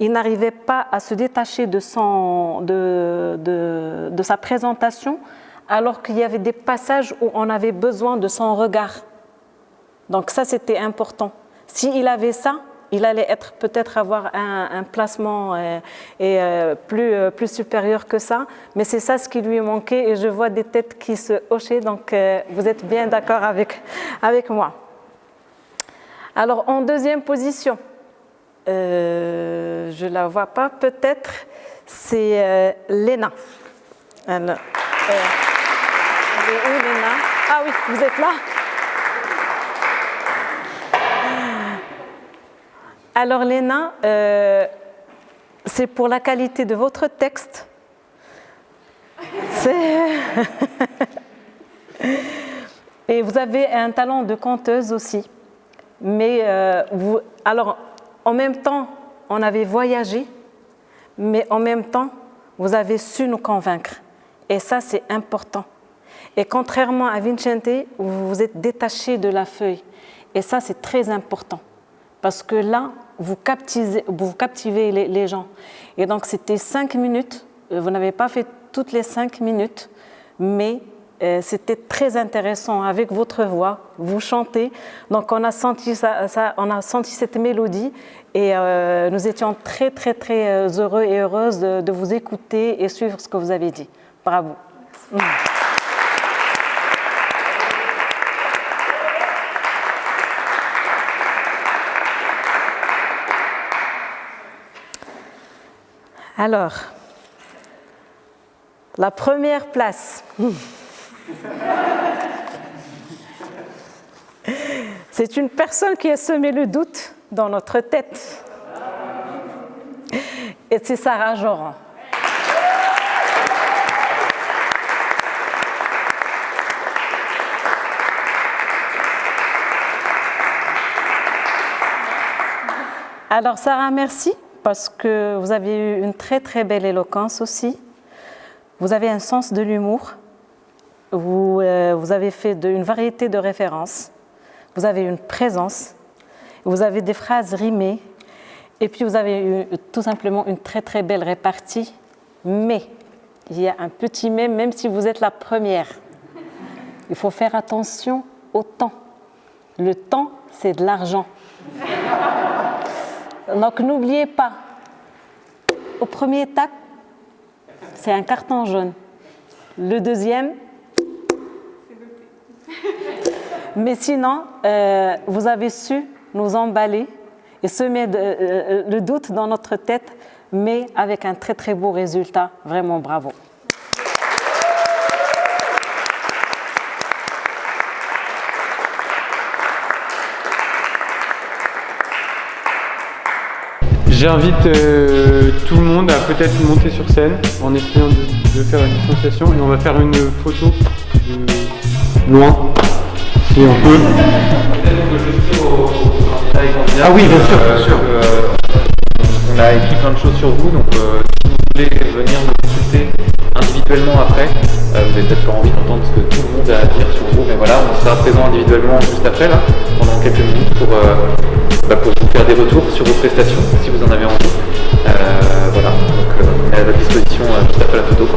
il n'arrivait pas à se détacher de sa présentation, alors qu'il y avait des passages où on avait besoin de son regard. Donc ça, c'était important. S'il avait ça, il allait peut-être avoir un placement plus supérieur que ça, mais c'est ça ce qui lui manquait et je vois des têtes qui se hochaient, donc vous êtes bien d'accord avec moi. Alors en 2e position, je ne la vois pas peut-être, c'est Léna. Elle est où, Léna? Ah oui, vous êtes là? Alors Léna, c'est pour la qualité de votre texte. Et vous avez un talent de conteuse aussi. Mais alors, en même temps, on avait voyagé, mais en même temps, vous avez su nous convaincre. Et ça, c'est important. Et contrairement à Vincente, vous vous êtes détaché de la feuille. Et ça, c'est très important. Parce que là, vous captivez les gens. Et donc, c'était 5 minutes. Vous n'avez pas fait toutes les 5 minutes, mais c'était très intéressant avec votre voix. Vous chantez. Donc, on a senti on a senti cette mélodie. Et nous étions très, très, très heureux et heureuses de vous écouter et suivre ce que vous avez dit. Bravo. Alors, la première place, c'est une personne qui a semé le doute dans notre tête. Et c'est Sarah Joran. Alors Sarah, merci. Parce que vous avez eu une très très belle éloquence aussi. Vous avez un sens de l'humour. Vous avez fait une variété de références. Vous avez une présence. Vous avez des phrases rimées. Et puis vous avez eu tout simplement une très très belle répartie. Mais il y a un petit mais, même si vous êtes la première. Il faut faire attention au temps. Le temps, c'est de l'argent. Donc n'oubliez pas, au premier tac, c'est un carton jaune. Le deuxième, mais sinon, vous avez su nous emballer et semer le doute dans notre tête, mais avec un très très beau résultat. Vraiment bravo. J'invite tout le monde à peut-être monter sur scène en essayant de faire une distanciation et on va faire une photo de loin, si on peut. Ah oui, bien sûr, bien sûr. On a écrit plein de choses sur vous, donc si vous voulez venir nous consulter, individuellement après. Vous n'avez peut-être pas envie d'entendre ce que tout le monde a à dire sur vous, mais voilà, on sera présent individuellement juste après, là, pendant quelques minutes pour vous faire des retours sur vos prestations, si vous en avez envie. Voilà, donc on est à votre disposition juste après la photo.